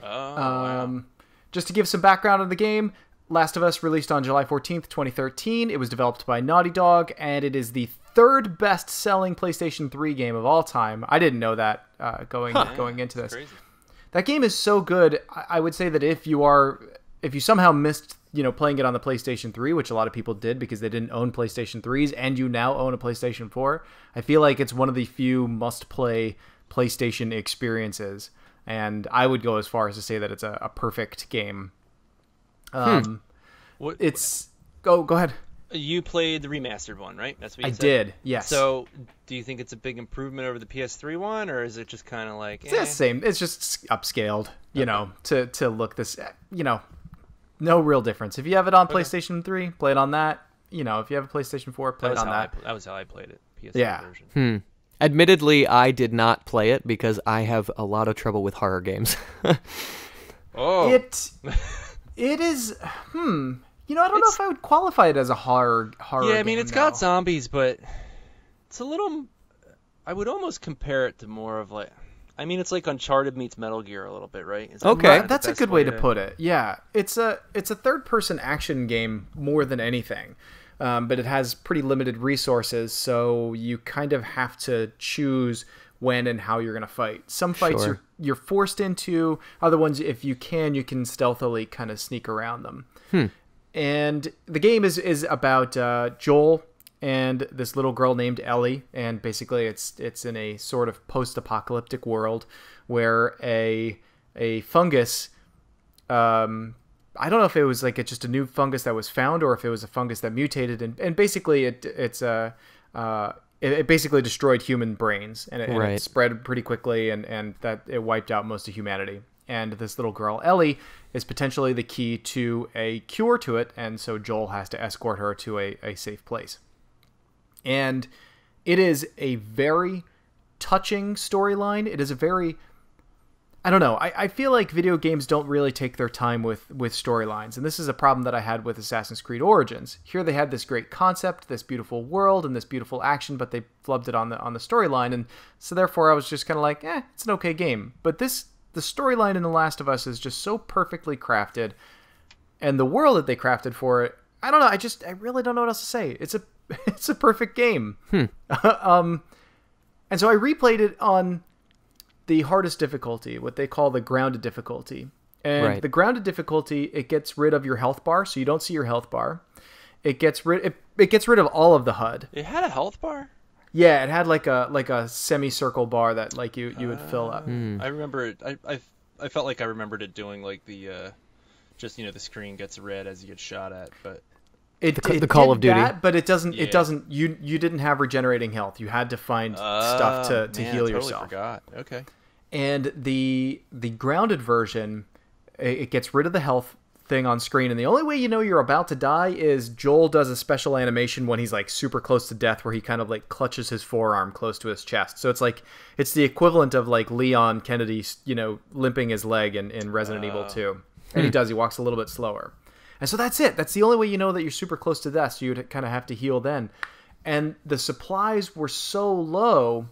Wow. Just to give some background on the game, Last of Us released on July 14th, 2013. It was developed by Naughty Dog, and it is the 3rd best-selling PlayStation 3 game of all time. I didn't know that going into this. Crazy. That game is so good. I would say that if you somehow missed, playing it on the PlayStation 3, which a lot of people did because they didn't own PlayStation 3s, and you now own a PlayStation 4, I feel like it's one of the few must-play PlayStation experiences. And I would go as far as to say that it's a perfect game. Go ahead. You played the remastered one, right? That's what you I said? did, yes. So, do you think it's a big improvement over the PS3 one, or is it just kind of like... It's the same. It's just upscaled, to look this... no real difference. If you have it on PlayStation 3, play it on that. If you have a PlayStation 4, play it on that. That was how I played it, PS3 version. Admittedly, I did not play it because I have a lot of trouble with horror games. Oh. It is... I don't know if I would qualify it as a horror Yeah, I mean, game, it's got zombies, but it's a little... I would almost compare it to more of like... I mean, it's like Uncharted meets Metal Gear a little bit, right? Okay. That's a good way to put it. Yeah, it's a third-person action game more than anything. but it has pretty limited resources, so you kind of have to choose when and how you're going to fight. Some fights you're forced into. Other ones, if you can stealthily kind of sneak around them. And the game is about Joel and this little girl named Ellie, and basically it's in a sort of post-apocalyptic world where a fungus, I don't know if it was like just a new fungus that was found or if it was a fungus that mutated, and basically it basically destroyed human brains, and it spread pretty quickly, and that it wiped out most of humanity. And this little girl, Ellie, is potentially the key to a cure to it, and so Joel has to escort her to a safe place. And it is a very touching storyline. It is a very... I don't know. I feel like video games don't really take their time with storylines, and this is a problem that I had with Assassin's Creed Origins. Here they had this great concept, this beautiful world, and this beautiful action, but they flubbed it on the storyline, and so therefore I was just kind of like, it's an okay game. But the storyline in The Last of Us is just so perfectly crafted, and the world that they crafted for it, I don't know. I really don't know what else to say. It's a perfect game. And so I replayed it on the hardest difficulty, what they call the grounded difficulty. And the grounded difficulty, it gets rid of your health bar, so you don't see your health bar. It gets rid of all of the HUD. It had a health bar? Yeah, it had like a semicircle bar that like you would fill up. I remember it. I felt like I remembered it doing like the just the screen gets red as you get shot at, but the Call of Duty. But it doesn't. Yeah. It doesn't. You didn't have regenerating health. You had to find stuff to heal yourself. Forgot. Okay. And the grounded version, it gets rid of the health thing on screen, and the only way you know you're about to die is Joel does a special animation when he's like super close to death, where he kind of like clutches his forearm close to his chest. So it's the equivalent of like Leon Kennedy, limping his leg in Resident Evil 2, and he walks a little bit slower. And so that's it. That's the only way you know that you're super close to death, so you'd kind of have to heal then. And the supplies were so low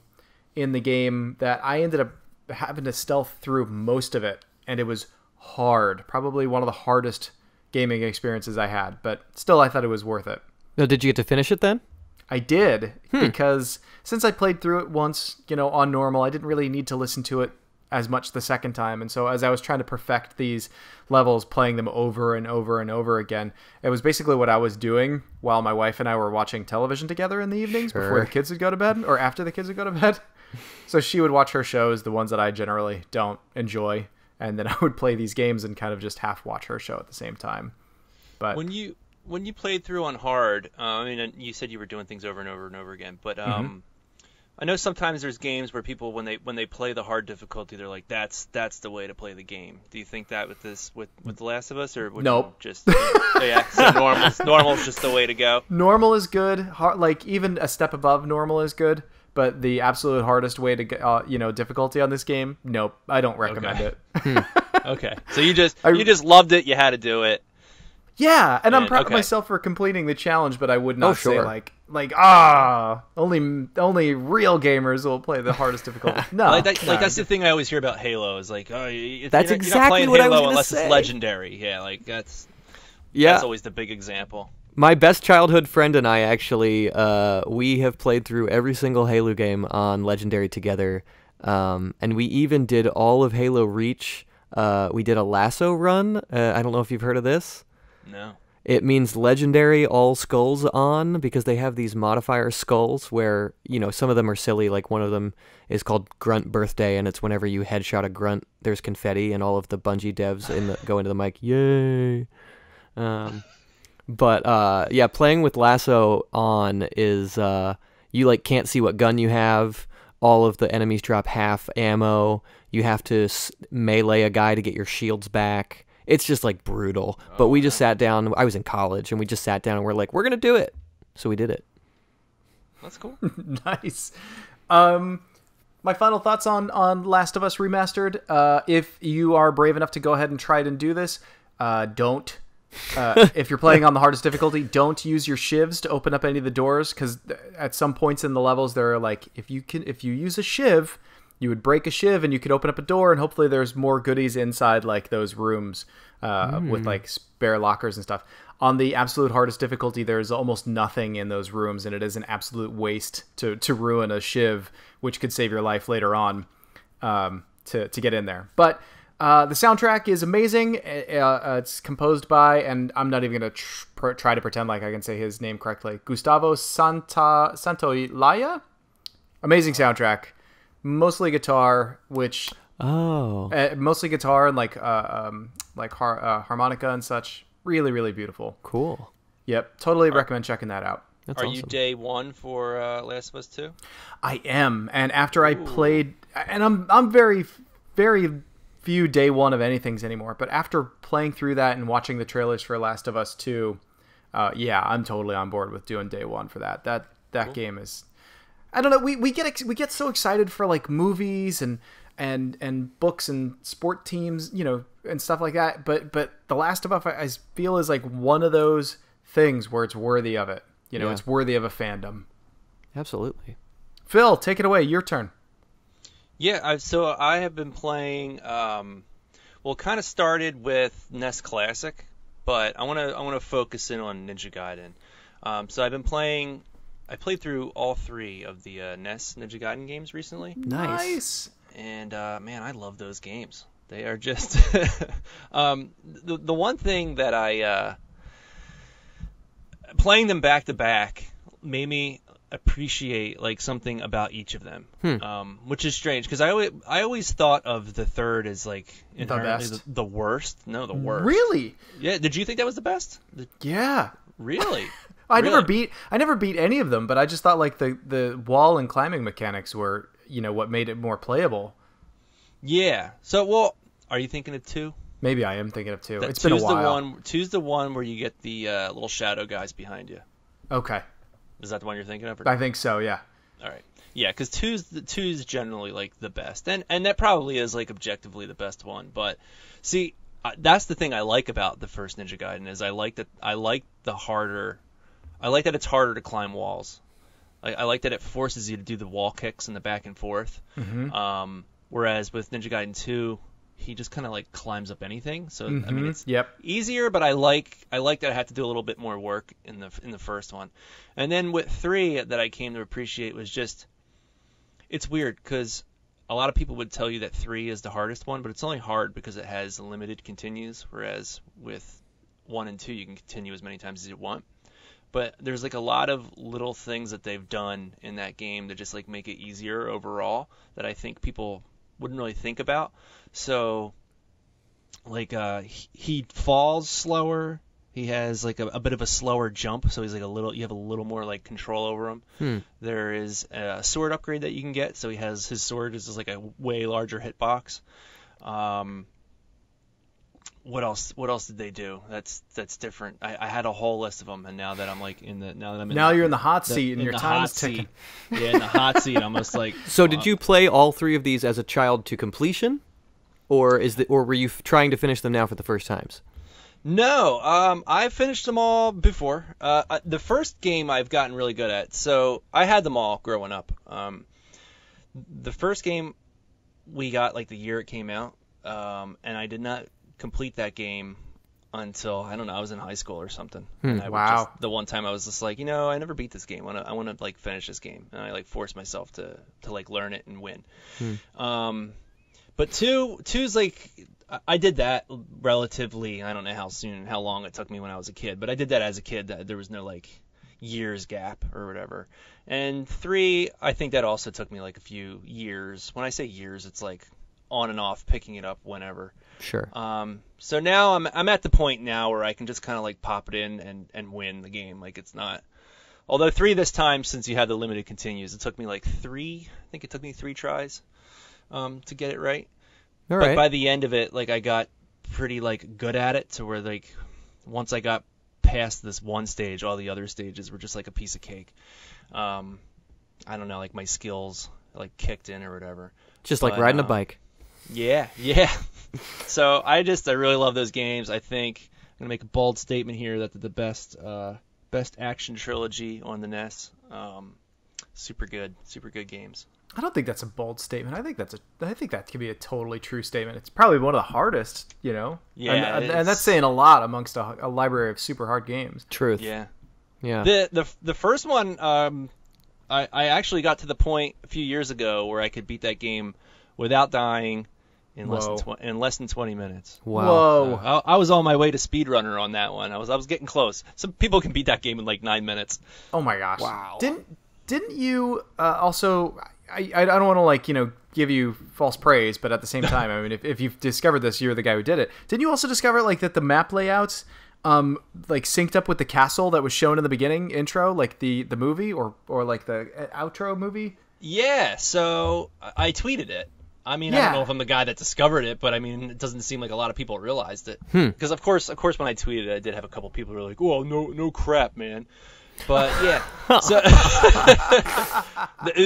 in the game that I ended up having to stealth through most of it, and it was hard. Probably one of the hardest gaming experiences I had, but still I thought it was worth it. Now, did you get to finish it then? I did, because since I played through it once, on normal, I didn't really need to listen to it as much the second time. And so as I was trying to perfect these levels, playing them over and over and over again, it was basically what I was doing while my wife and I were watching television together in the evenings before the kids would go to bed, or after the kids would go to bed. So she would watch her shows, the ones that I generally don't enjoy, and then I would play these games and kind of just half watch her show at the same time. But when you played through on hard, you said you were doing things over and over and over again, but I know sometimes there's games where people when they play the hard difficulty, they're like, that's the way to play the game. Do you think that with The Last of Us, or would nope? So normal's just the way to go. Normal is good. Like even a step above normal is good. But the absolute hardest way to get, difficulty on this game, nope, I don't recommend it. Okay, so you just loved it. You had to do it. Yeah, and I'm proud of myself for completing the challenge, but I would not say only real gamers will play the hardest difficulty. No, that's the thing I always hear about Halo is like, that's exactly what I was going to say. It's legendary. Yeah, that's always the big example. My best childhood friend and I actually, we have played through every single Halo game on Legendary together, and we even did all of Halo Reach. We did a lasso run. I don't know if you've heard of this. No. It means Legendary all skulls on, because they have these modifier skulls where, some of them are silly, like one of them is called Grunt Birthday, and it's whenever you headshot a grunt, there's confetti, and all of the Bungie devs go into the mic, yay! But playing with lasso on is you can't see what gun you have. All of the enemies drop half ammo. You have to melee a guy to get your shields back. It's just brutal. But we just sat down. I was in college, and we just sat down and we're like, we're gonna do it. So we did it. That's cool. Nice. My final thoughts on Last of Us Remastered. If you are brave enough to go ahead and try it and do this, don't. If you're playing on the hardest difficulty, don't use your shivs to open up any of the doors, because at some points in the levels there are like, if you use a shiv, you would break a shiv and you could open up a door, and hopefully there's more goodies inside those rooms with spare lockers and stuff. on the absolute hardest difficulty, there's almost nothing in those rooms, and it is an absolute waste to ruin a shiv, which could save your life later on, to get in there. But the soundtrack is amazing. It's composed by, and I'm not even going to try to pretend like I can say his name correctly, Gustavo Santaolalla. Amazing soundtrack. Mostly guitar, which... mostly guitar and harmonica and such. Really, really beautiful. Cool. Yep. Totally recommend checking that out. That's Are awesome. you day one for Last of Us 2? I am. And after I played... And I'm very, very few day one of anythings anymore. But after playing through that and watching the trailers for Last of Us 2, I'm totally on board with doing day one for that. That cool. Game is... I don't know. We get so excited for like movies and books and sport teams, and stuff like that. But The Last of Us, I feel, is like one of those things where it's worthy of it. It's worthy of a fandom. Absolutely. Phil, take it away. Your turn. Yeah, so I have been playing. Kind of started with NES Classic, but I want to focus in on Ninja Gaiden. So I've been playing. I played through all 3 of the NES Ninja Gaiden games recently. Nice. And man, I love those games. They are just the one thing that I playing them back to back made me appreciate like something about each of them, which is strange because I always thought of the third as like inherently the worst. No, the worst. Really? Yeah. Did you think that was the best? Yeah. Really? I never beat any of them, but I just thought like the wall and climbing mechanics were what made it more playable. Yeah. So are you thinking of 2? Maybe I am thinking of 2. It's been a while. 2's the one where you get the little shadow guys behind you. Okay. Is that the one you're thinking of? I think so, yeah. All right. Yeah, because 2's generally like the best, and that probably is like objectively the best one. But see, that's the thing I like about the first Ninja Gaiden is I like that it's harder to climb walls. I like that it forces you to do the wall kicks and the back and forth. Mm-hmm. Whereas with Ninja Gaiden 2, he just kind of like climbs up anything. So I mean, it's easier, but I like that I had to do a little bit more work in the first one. And then with 3, that I came to appreciate was just, it's weird because a lot of people would tell you that 3 is the hardest one, but it's only hard because it has limited continues, whereas with 1 and 2 you can continue as many times as you want. But there's like a lot of little things that they've done in that game that just like make it easier overall that I think people wouldn't really think about. So like he falls slower. He has like a bit of a slower jump, so he's like you have a little more like control over him. There is a sword upgrade that you can get, so his sword is just like a way larger hitbox. What else did they do? That's different. I had a whole list of them, and now that I'm like you're in the hot seat and your time is ticking. Yeah, in the hot seat, I'm just like. So did you play all 3 of these as a child to completion, or were you trying to finish them now for the first times? No, I finished them all before. The first game I've gotten really good at. So I had them all growing up. The first game we got like the year it came out, and I did not complete that game until I don't know, I was in high school or something. And the one time I was just like, I never beat this game. I want to like finish this game, and I like forced myself to like learn it and win. But two's like I did that relatively. I don't know how long it took me when I was a kid, but I did that as a kid. That there was no like years gap or whatever. And 3, I think that also took me like a few years. When I say years, it's like on and off, picking it up whenever. Sure. So now I'm at the point now where I can just kind of like pop it in and win the game. Like it's not. Although 3 this time, since you had the limited continues, it took me like 3. I think it took me 3 tries to get it right. All but right. by the end of it, like I got pretty like good at it to where like once I got past this one stage, all the other stages were just like a piece of cake. I don't know, like my skills like kicked in or whatever. Just like riding a bike. Yeah. So I really love those games. I think I'm gonna make a bold statement here that they're the best action trilogy on the NES. Super good games. I don't think that's a bold statement. I think that can be a totally true statement. It's probably one of the hardest, you know. Yeah, and that's saying a lot amongst a library of super hard games. Truth. Yeah. Yeah. The first one, I actually got to the point a few years ago where I could beat that game without dying in less than 20 minutes. Wow. Whoa. I was on my way to speedrunner on that one. I was getting close. Some people can beat that game in like 9 minutes. Oh my gosh. Wow. Didn't you also? I don't want to like give you false praise, but at the same time, I mean, if you've discovered this, you're the guy who did it. Didn't you also discover like that the map layouts like synced up with the castle that was shown in the beginning intro, like the movie or like the outro movie? Yeah. So I tweeted it. I mean, I don't know if I'm the guy that discovered it, but I mean, it doesn't seem like a lot of people realized it. Because of course, when I tweeted it, I did have a couple people who were like, "Oh, no crap, man." But yeah, so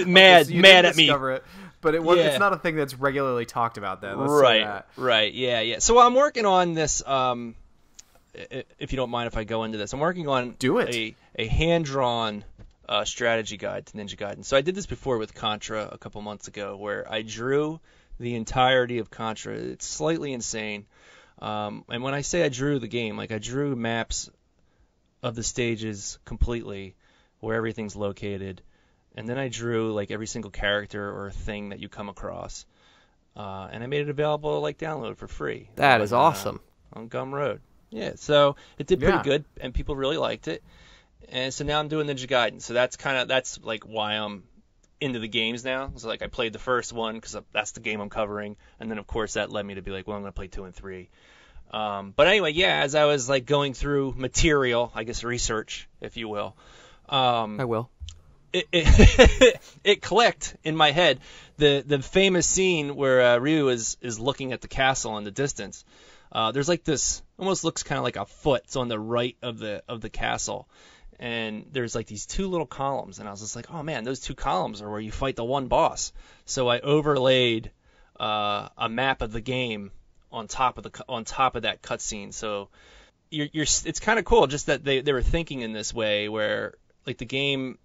mad at me. It, but it's not a thing that's regularly talked about. Then right, yeah. So I'm working on this. If you don't mind, if I go into this, I'm working on a hand-drawn strategy guide to Ninja Gaiden. So I did this before with Contra a couple months ago, where I drew the entirety of Contra. It's slightly insane. And when I say I drew the game, like I drew maps of the stages completely, where everything's located, and then I drew like every single character or thing that you come across, and I made it available like download for free. That is awesome. On Gumroad. Yeah, so it did pretty good, and people really liked it. And so now I'm doing Ninja Gaiden. So that's like why I'm into the games now. So like I played the first one because that's the game I'm covering, and then of course that led me to be like, well, I'm gonna play 2 and 3. But anyway, yeah, as I was like going through material, I guess research, if you will. I will. It clicked in my head. The famous scene where Ryu is looking at the castle in the distance. There's like this, almost looks kind of like a foot. It's on the right of the castle. And there's like these 2 little columns. And I was just like, oh man, those 2 columns are where you fight the one boss. So I overlaid a map of the game on top of that cutscene. So it's kind of cool just that they were thinking in this way where like the game,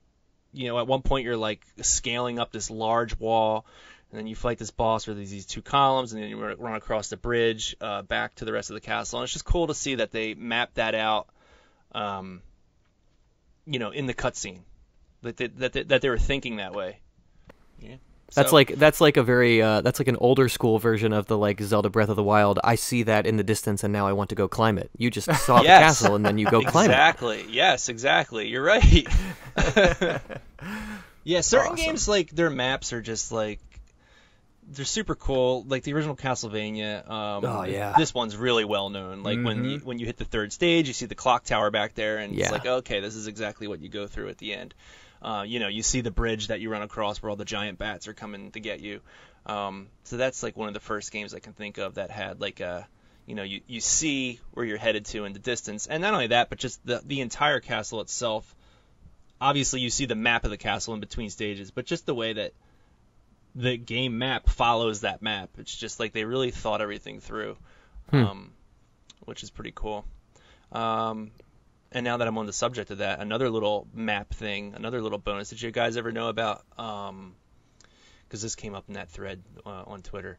at one point you're like scaling up this large wall, and then you fight this boss where there's these 2 columns, and then you run across the bridge back to the rest of the castle. And it's just cool to see that they mapped that out, in the cutscene, that they were thinking that way. Yeah. That's like a very that's like an older school version of the like Zelda Breath of the Wild. I see that in the distance, and now I want to go climb it. You just saw the castle, and then you go climb it. Exactly. Yes, exactly. You're right. Yeah, certain games like their maps are just like they're super cool. Like the original Castlevania. This one's really well known. Like when you hit the 3rd stage, you see the clock tower back there, and it's like, okay, this is exactly what you go through at the end. You see the bridge that you run across where all the giant bats are coming to get you. So that's like one of the first games I can think of that had like a, you see where you're headed to in the distance. And not only that, but just the entire castle itself. Obviously, you see the map of the castle in between stages, but just the way that the game map follows that map. It's just like they really thought everything through, which is pretty cool. And now that I'm on the subject of that, another little map thing, another little bonus. Did you guys ever know about, because this came up in that thread on Twitter.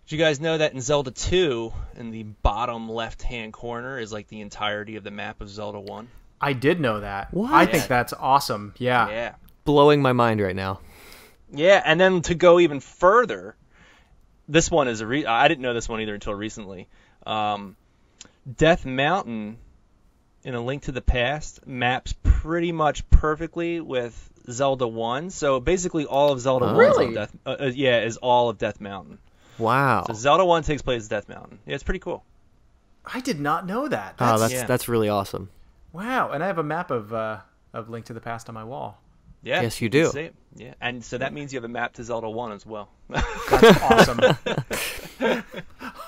Did you guys know that in Zelda 2, in the bottom left-hand corner is like the entirety of the map of Zelda 1? I did know that. What? I think that's awesome. Yeah. Yeah. Blowing my mind right now. Yeah, and then to go even further, this one is I didn't know this one either until recently. Death Mountain, in A Link to the Past, maps pretty much perfectly with Zelda 1. So basically all of Zelda 1 is all of Death Mountain. Wow. So Zelda 1 takes place at Death Mountain. Yeah, it's pretty cool. I did not know that. That's really awesome. Wow, and I have a map of Link to the Past on my wall. Yeah. Yes, you do. Yeah, and so that means you have a map to Zelda 1 as well. That's awesome.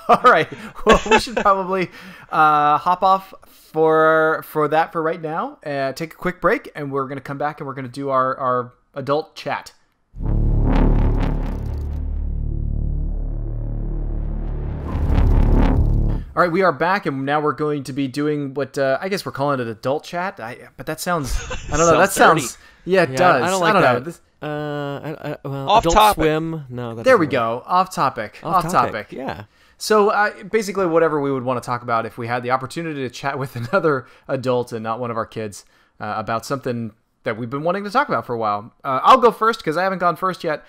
All right. Well, we should probably hop off for that for right now. Take a quick break, and we're going to come back and we're going to do our adult chat. All right, we are back, and now we're going to be doing what I guess we're calling it adult chat. But that sounds, I don't know. That sounds, yeah, it does. I don't like that. Well, Off Adult topic. Swim. No, that There we doesn't work. go. Off topic. Off topic. Yeah. So basically, whatever we would want to talk about if we had the opportunity to chat with another adult and not one of our kids about something that we've been wanting to talk about for a while. I'll go first because I haven't gone first yet.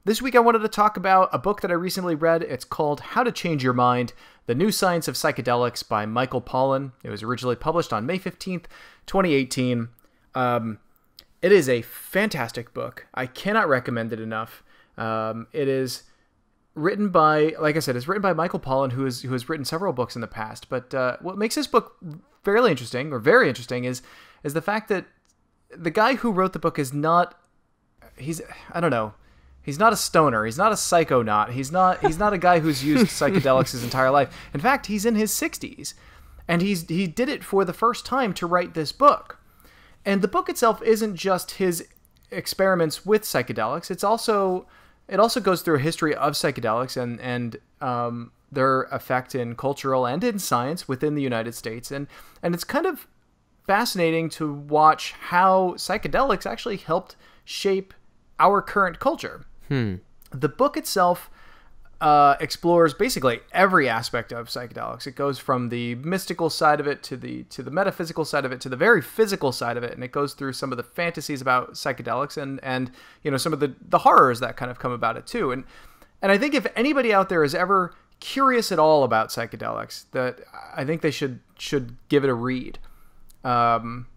This week I wanted to talk about a book that I recently read. It's called How to Change Your Mind, The New Science of Psychedelics by Michael Pollan. It was originally published on May 15th, 2018. It is a fantastic book. I cannot recommend it enough. It is written by, like I said, it's written by Michael Pollan, who has written several books in the past. But what makes this book very interesting is the fact that the guy who wrote the book is not, he's not a stoner. He's not a psychonaut. He's not a guy who's used psychedelics his entire life. In fact, he's in his 60s, and he did it for the first time to write this book. And the book itself isn't just his experiments with psychedelics. It also goes through a history of psychedelics and their effect in cultural and in science within the United States. And it's kind of fascinating to watch how psychedelics actually helped shape our current culture. The book itself explores basically every aspect of psychedelics. It goes from the mystical side of it to the metaphysical side of it to the very physical side of it, and it goes through some of the fantasies about psychedelics and some of the horrors that kind of come about it too. And I think if anybody out there is ever curious at all about psychedelics, that I think they should give it a read.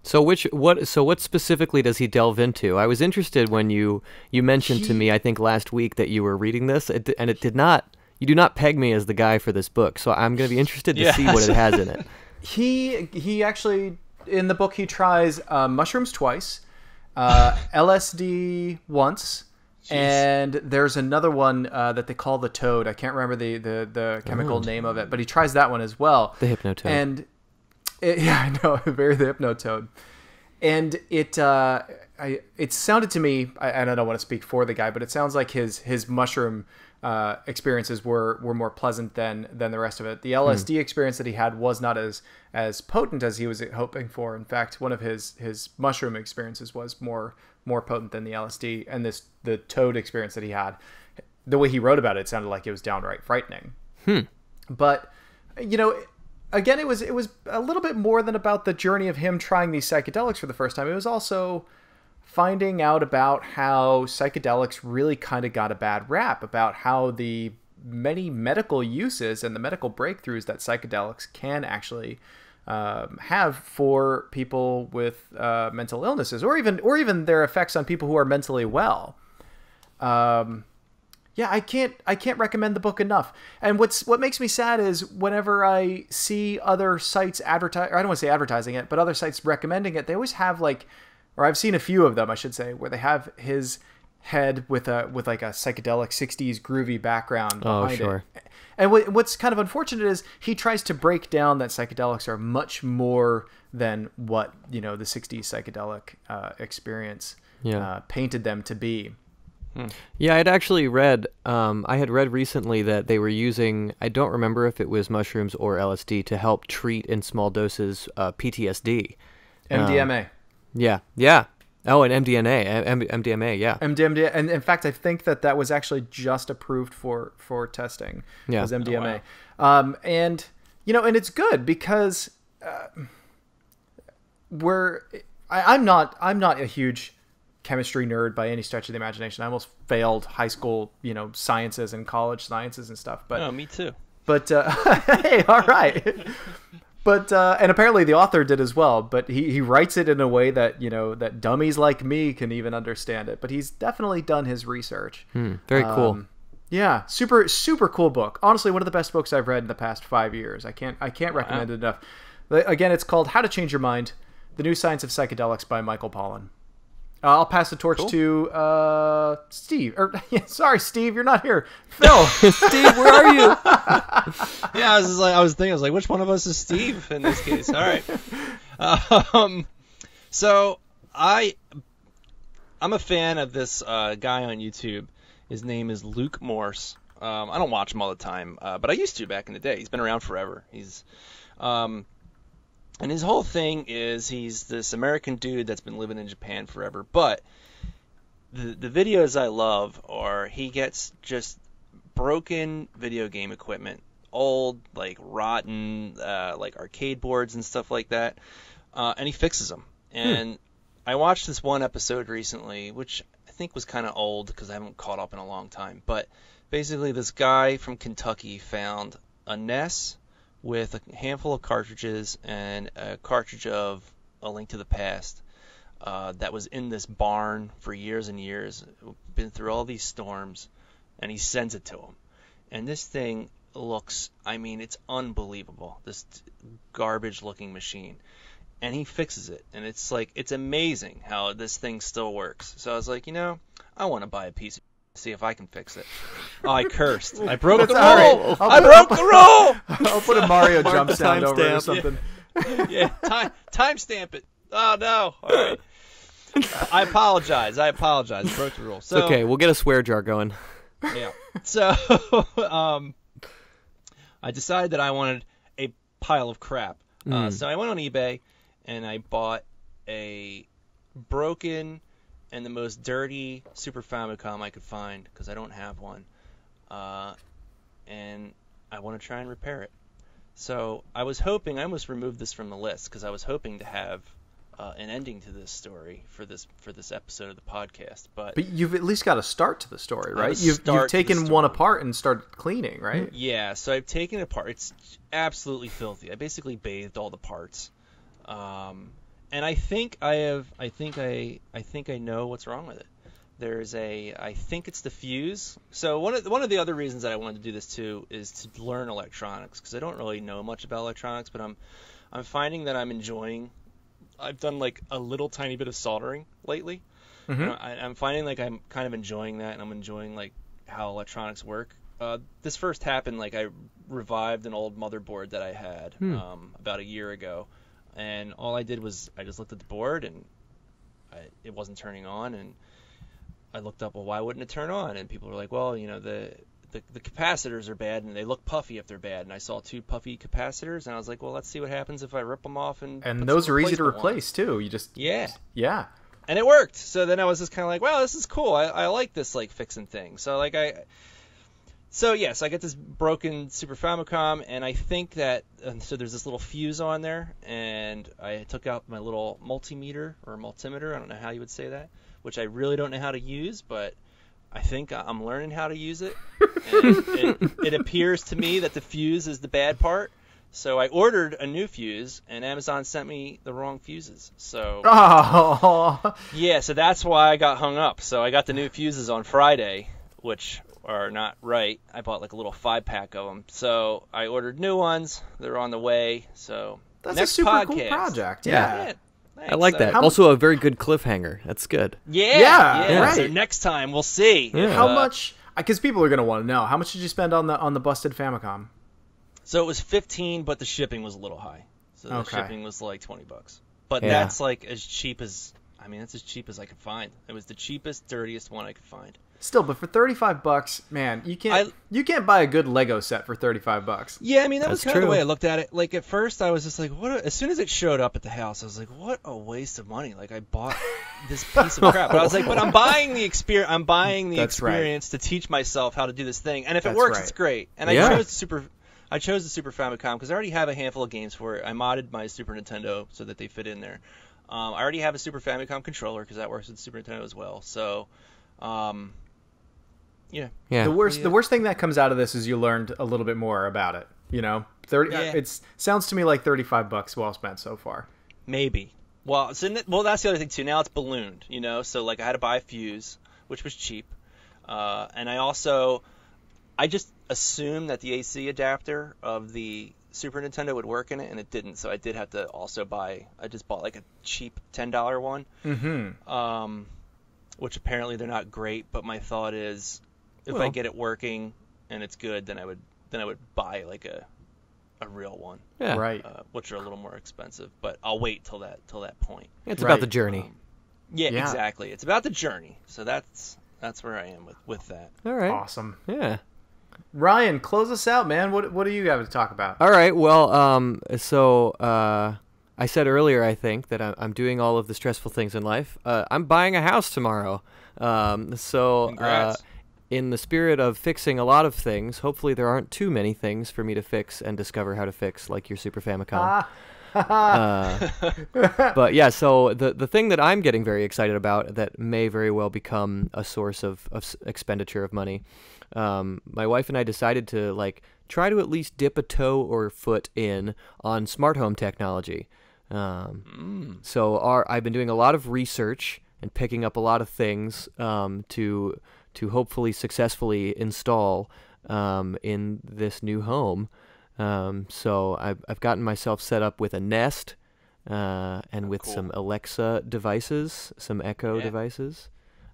So what specifically does he delve into? I was interested when you mentioned to me, I think last week, that you were reading this, and you do not peg me as the guy for this book. So I'm going to be interested to see what it has in it. He actually, in the book, he tries mushrooms twice, LSD once. Jeez. And there's another one that they call the toad. I can't remember the chemical name of it, but he tries that one as well. The hypnotoad. And I know, very the hypnotoad. And it sounded to me, I don't want to speak for the guy, but it sounds like his mushroom experiences were more pleasant than the rest of it. The LSD experience that he had was not as potent as he was hoping for. In fact, one of his mushroom experiences was more potent than the LSD, and the toad experience that he had, the way he wrote about it sounded like it was downright frightening. But again, it was a little bit more than about the journey of him trying these psychedelics for the first time. It was also finding out about how psychedelics really kind of got a bad rap, about how the many medical uses and the medical breakthroughs that psychedelics can actually have for people with mental illnesses, or even their effects on people who are mentally well. Yeah, I can't recommend the book enough. And what makes me sad is whenever I see other sites advertise, or I don't want to say advertising it, but other sites recommending it, they always have or I've seen a few of them, I should say, where they have his head with like a psychedelic 60s groovy background behind it. And what's kind of unfortunate is he tries to break down that psychedelics are much more than what the 60s psychedelic experience painted them to be. Yeah, I'd actually read, I had read recently that they were using, I don't remember if it was mushrooms or LSD, to help treat in small doses PTSD. MDMA. Yeah. Oh, and MDMA, yeah. MDMA, and in fact, I think that was actually just approved for testing. Yeah. Was MDMA. Oh, wow. And it's good because I'm not a huge chemistry nerd by any stretch of the imagination. I almost failed high school, sciences and college sciences and stuff. But me too. But hey, all right. But and apparently the author did as well. But he writes it in a way that that dummies like me can even understand it. But he's definitely done his research. Very cool. Yeah, super cool book. Honestly, one of the best books I've read in the past 5 years. I can't recommend it enough. Again, it's called How to Change Your Mind: The New Science of Psychedelics by Michael Pollan. I'll pass the torch to Steve. Sorry, Steve, you're not here. Phil, Steve, where are you? Yeah, I was thinking, which one of us is Steve in this case? All right. So I'm a fan of this guy on YouTube. His name is Luke Morse. I don't watch him all the time, but I used to back in the day. He's been around forever. And his whole thing is he's this American dude that's been living in Japan forever. But the videos I love are he gets just broken video game equipment, old, like rotten, like arcade boards and stuff like that, and he fixes them. And I watched this one episode recently, which I think was kind of old because I haven't caught up in a long time. But basically, this guy from Kentucky found a NES with a handful of cartridges and a cartridge of A Link to the Past that was in this barn for years and years, been through all these storms, and he sends it to him. And this thing looks, I mean, it's unbelievable, this garbage-looking machine. And he fixes it, and it's like, it's amazing how this thing still works. So I was like, I want to buy a piece of see if I can fix it. Oh, I cursed. I broke the rule. Right. I broke the rule. I'll put a Mario jump sound over it or something. Yeah, timestamp it. Oh, no. All right. I apologize. I broke the rule. So, It's okay. We'll get a swear jar going. Yeah. So I decided that I wanted a pile of crap. So I went on eBay, and I bought a broken and the most dirty Super Famicom I could find, because I don't have one. And I want to try and repair it. So I was hoping, I almost removed this from the list, because I was hoping to have an ending to this story for this episode of the podcast. But you've at least got a start to the story, right? You've taken one apart and started cleaning, right? Yeah, so I've taken it apart. It's absolutely filthy. I basically bathed all the parts. And I think I know what's wrong with it. I think it's the fuse. So one of the other reasons that I wanted to do this too is to learn electronics, because I don't really know much about electronics, but I'm finding that I'm enjoying. I've done like a little tiny bit of soldering lately. Mm-hmm. I'm finding like I'm kind of enjoying that, and I'm enjoying like how electronics work. This first happened like I revived an old motherboard that I had about a year ago. And all I did was I just looked at the board, and it wasn't turning on. And I looked up, well, why wouldn't it turn on? And people were like, well, the capacitors are bad, and they look puffy if they're bad. And I saw 2 puffy capacitors, and I was like, well, let's see what happens if I rip them off. And those are easy to replace, too. You just... Yeah. And it worked. So then I was just kind of like, wow, this is cool. I like this, like, fixing thing. So, like, So yes, I get this broken Super Famicom, and I think that so there's this little fuse on there, and I took out my little multimeter or multimeter, I don't know how you would say that, which I really don't know how to use, but I think I'm learning how to use it. And it appears to me that the fuse is the bad part. So I ordered a new fuse, and Amazon sent me the wrong fuses. So yeah, so that's why I got hung up. So I got the new fuses on Friday, which are not right. I bought like a little 5-pack of them. So I ordered new ones. They're on the way. So that's next a super podcast. cool project. Yeah. I like that. Also a very good cliffhanger. That's good. Yeah. Right. So next time we'll see. Yeah. How much? Because people are going to want to know. How much did you spend on the busted Famicom? So it was $15, but the shipping was a little high. So the shipping was like $20. But that's like as cheap as that's as cheap as I could find. It was the cheapest, dirtiest one I could find. Still, but for $35, man, you can't buy a good Lego set for $35. Yeah, I mean that was kind of the way I looked at it. Like at first, I was just like, "What?" As soon as it showed up at the house, I was like, "What a waste of money!" Like I bought this piece of crap, but I was like, "But I'm buying the experience. I'm buying the experience to teach myself how to do this thing, and if it works, it's great." And I chose the Super Famicom because I already have a handful of games for it. I modded my Super Nintendo so that they fit in there. I already have a Super Famicom controller because that works with the Super Nintendo as well. So. Yeah. The worst thing that comes out of this is you learned a little bit more about it. It sounds to me like $35 well spent so far. Maybe. Well, that's the other thing too. Now it's ballooned. So like I had to buy a fuse, which was cheap, and I just assumed that the AC adapter of the Super Nintendo would work in it, and it didn't. So I did have to also buy. I just bought like a cheap $10 one. Mm-hmm. Which apparently they're not great, but my thought is, if I get it working and it's good, then I would buy like a real one. Yeah. Right. Which are a little more expensive, but I'll wait till that point. It's about the journey. Yeah, exactly. It's about the journey. So that's where I am with that. All right. Awesome. Yeah. Ryan, close us out, man. What do you have to talk about? All right. Well, I said earlier, I think, that I'm doing all of the stressful things in life. I'm buying a house tomorrow. Congrats. In the spirit of fixing a lot of things, hopefully there aren't too many things for me to fix and discover how to fix, like your Super Famicom. But yeah, so the thing that I'm getting very excited about that may very well become a source of expenditure of money, my wife and I decided to try to at least dip a toe or foot in on smart home technology. So I've been doing a lot of research and picking up a lot of things to hopefully successfully install in this new home. So I've gotten myself set up with a Nest and with some Alexa devices, some Echo devices.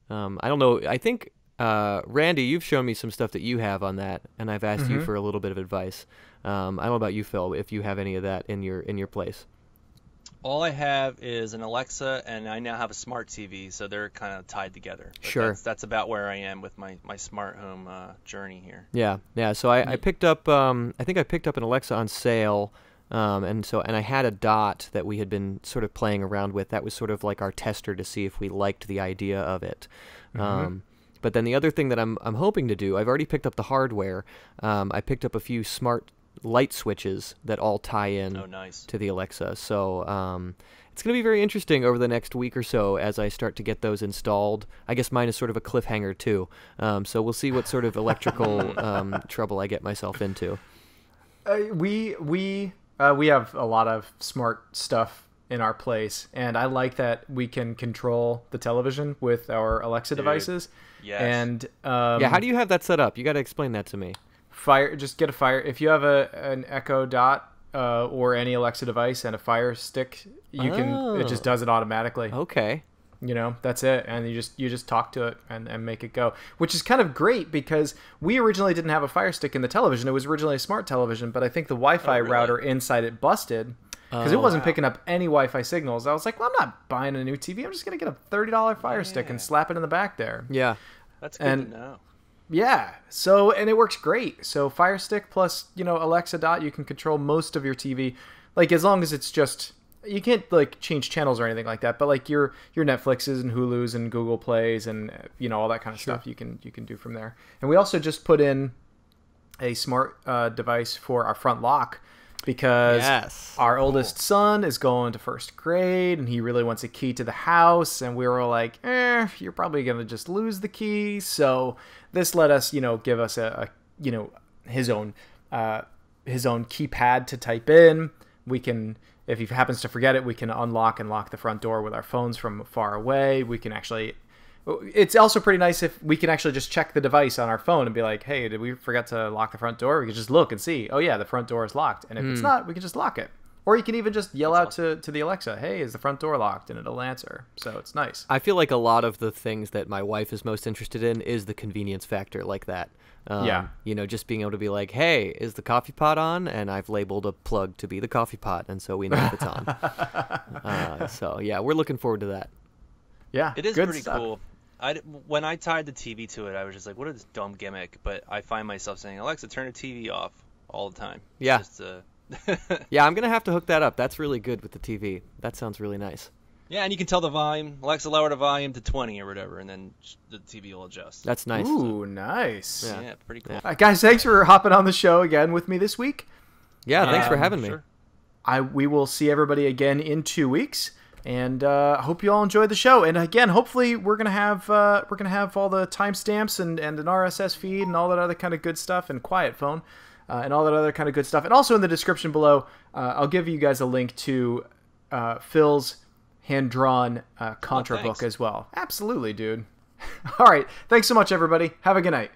I don't know. I think, Randy, you've shown me some stuff that you have on that, and I've asked you for a little bit of advice. I don't know about you, Phil, if you have any of that in your place. All I have is an Alexa, and I now have a smart TV, so they're kind of tied together. But Sure. That's about where I am with my smart home journey here. Yeah. So I picked up, I think I picked up an Alexa on sale, and I had a Dot that we had been sort of playing around with. That was sort of like our tester to see if we liked the idea of it. But then the other thing that I'm hoping to do, I've already picked up the hardware. I picked up a few smart light switches that all tie in to the Alexa. So it's going to be very interesting over the next week or so as I start to get those installed. I guess mine is sort of a cliffhanger too. So we'll see what sort of electrical trouble I get myself into. We have a lot of smart stuff in our place, and I like that we can control the television with our Alexa devices. Yes. And how do you have that set up? You got to explain that to me. Just get a Fire. If you have an Echo Dot or any Alexa device and a Fire Stick, it just does it automatically. Okay. That's it, and you just talk to it and make it go, which is kind of great because we originally didn't have a Fire Stick in the television. It was originally a smart television, but I think the Wi-Fi router inside it busted because it wasn't picking up any Wi-Fi signals. I was like, well, I'm not buying a new TV. I'm just gonna get a $30 Fire Stick and slap it in the back there. Yeah, that's good to know. Yeah, and it works great. So Fire Stick plus, Alexa Dot, you can control most of your TV, as long as it's just, you can't change channels or anything like that, but your Netflixes and Hulus and Google Plays and all that kind of stuff you can do from there. And we also just put in a smart device for our front lock because our oldest son is going to first grade and he really wants a key to the house, and we were like, you're probably going to just lose the key. So this let us, give us a his own keypad to type in. We can, if he happens to forget it, we can unlock and lock the front door with our phones from far away. We can actually, it's also pretty nice if we can actually just check the device on our phone and be like, hey, did we forget to lock the front door? We can just look and see, oh yeah, the front door is locked. And if it's not, we can just lock it. Or you can even just yell out to the Alexa, hey, is the front door locked? And it'll answer. So it's nice. I feel like a lot of the things that my wife is most interested in is the convenience factor like that. Just being able to be like, hey, is the coffee pot on? And I've labeled a plug to be the coffee pot, and so we know if it's on. So yeah, we're looking forward to that. Yeah, it is pretty cool. When I tied the TV to it, I was just like, what is this dumb gimmick? But I find myself saying, Alexa, turn the TV off all the time. Yeah. Just, yeah, I'm going to have to hook that up. That's really good with the TV. That sounds really nice. Yeah, and you can tell the volume. Alexa, lower the volume to 20 or whatever, and then the TV will adjust. That's nice. Ooh, nice. Yeah, pretty cool. Guys, thanks for hopping on the show again with me this week. Yeah, thanks for having me. We will see everybody again in 2 weeks, and hope you all enjoyed the show. And again, hopefully we're gonna have all the timestamps and an RSS feed and all that other kind of good stuff, and quiet phone. And all that other kind of good stuff. And also in the description below, I'll give you guys a link to Phil's hand-drawn Contra book as well. Absolutely, dude. All right. Thanks so much, everybody. Have a good night.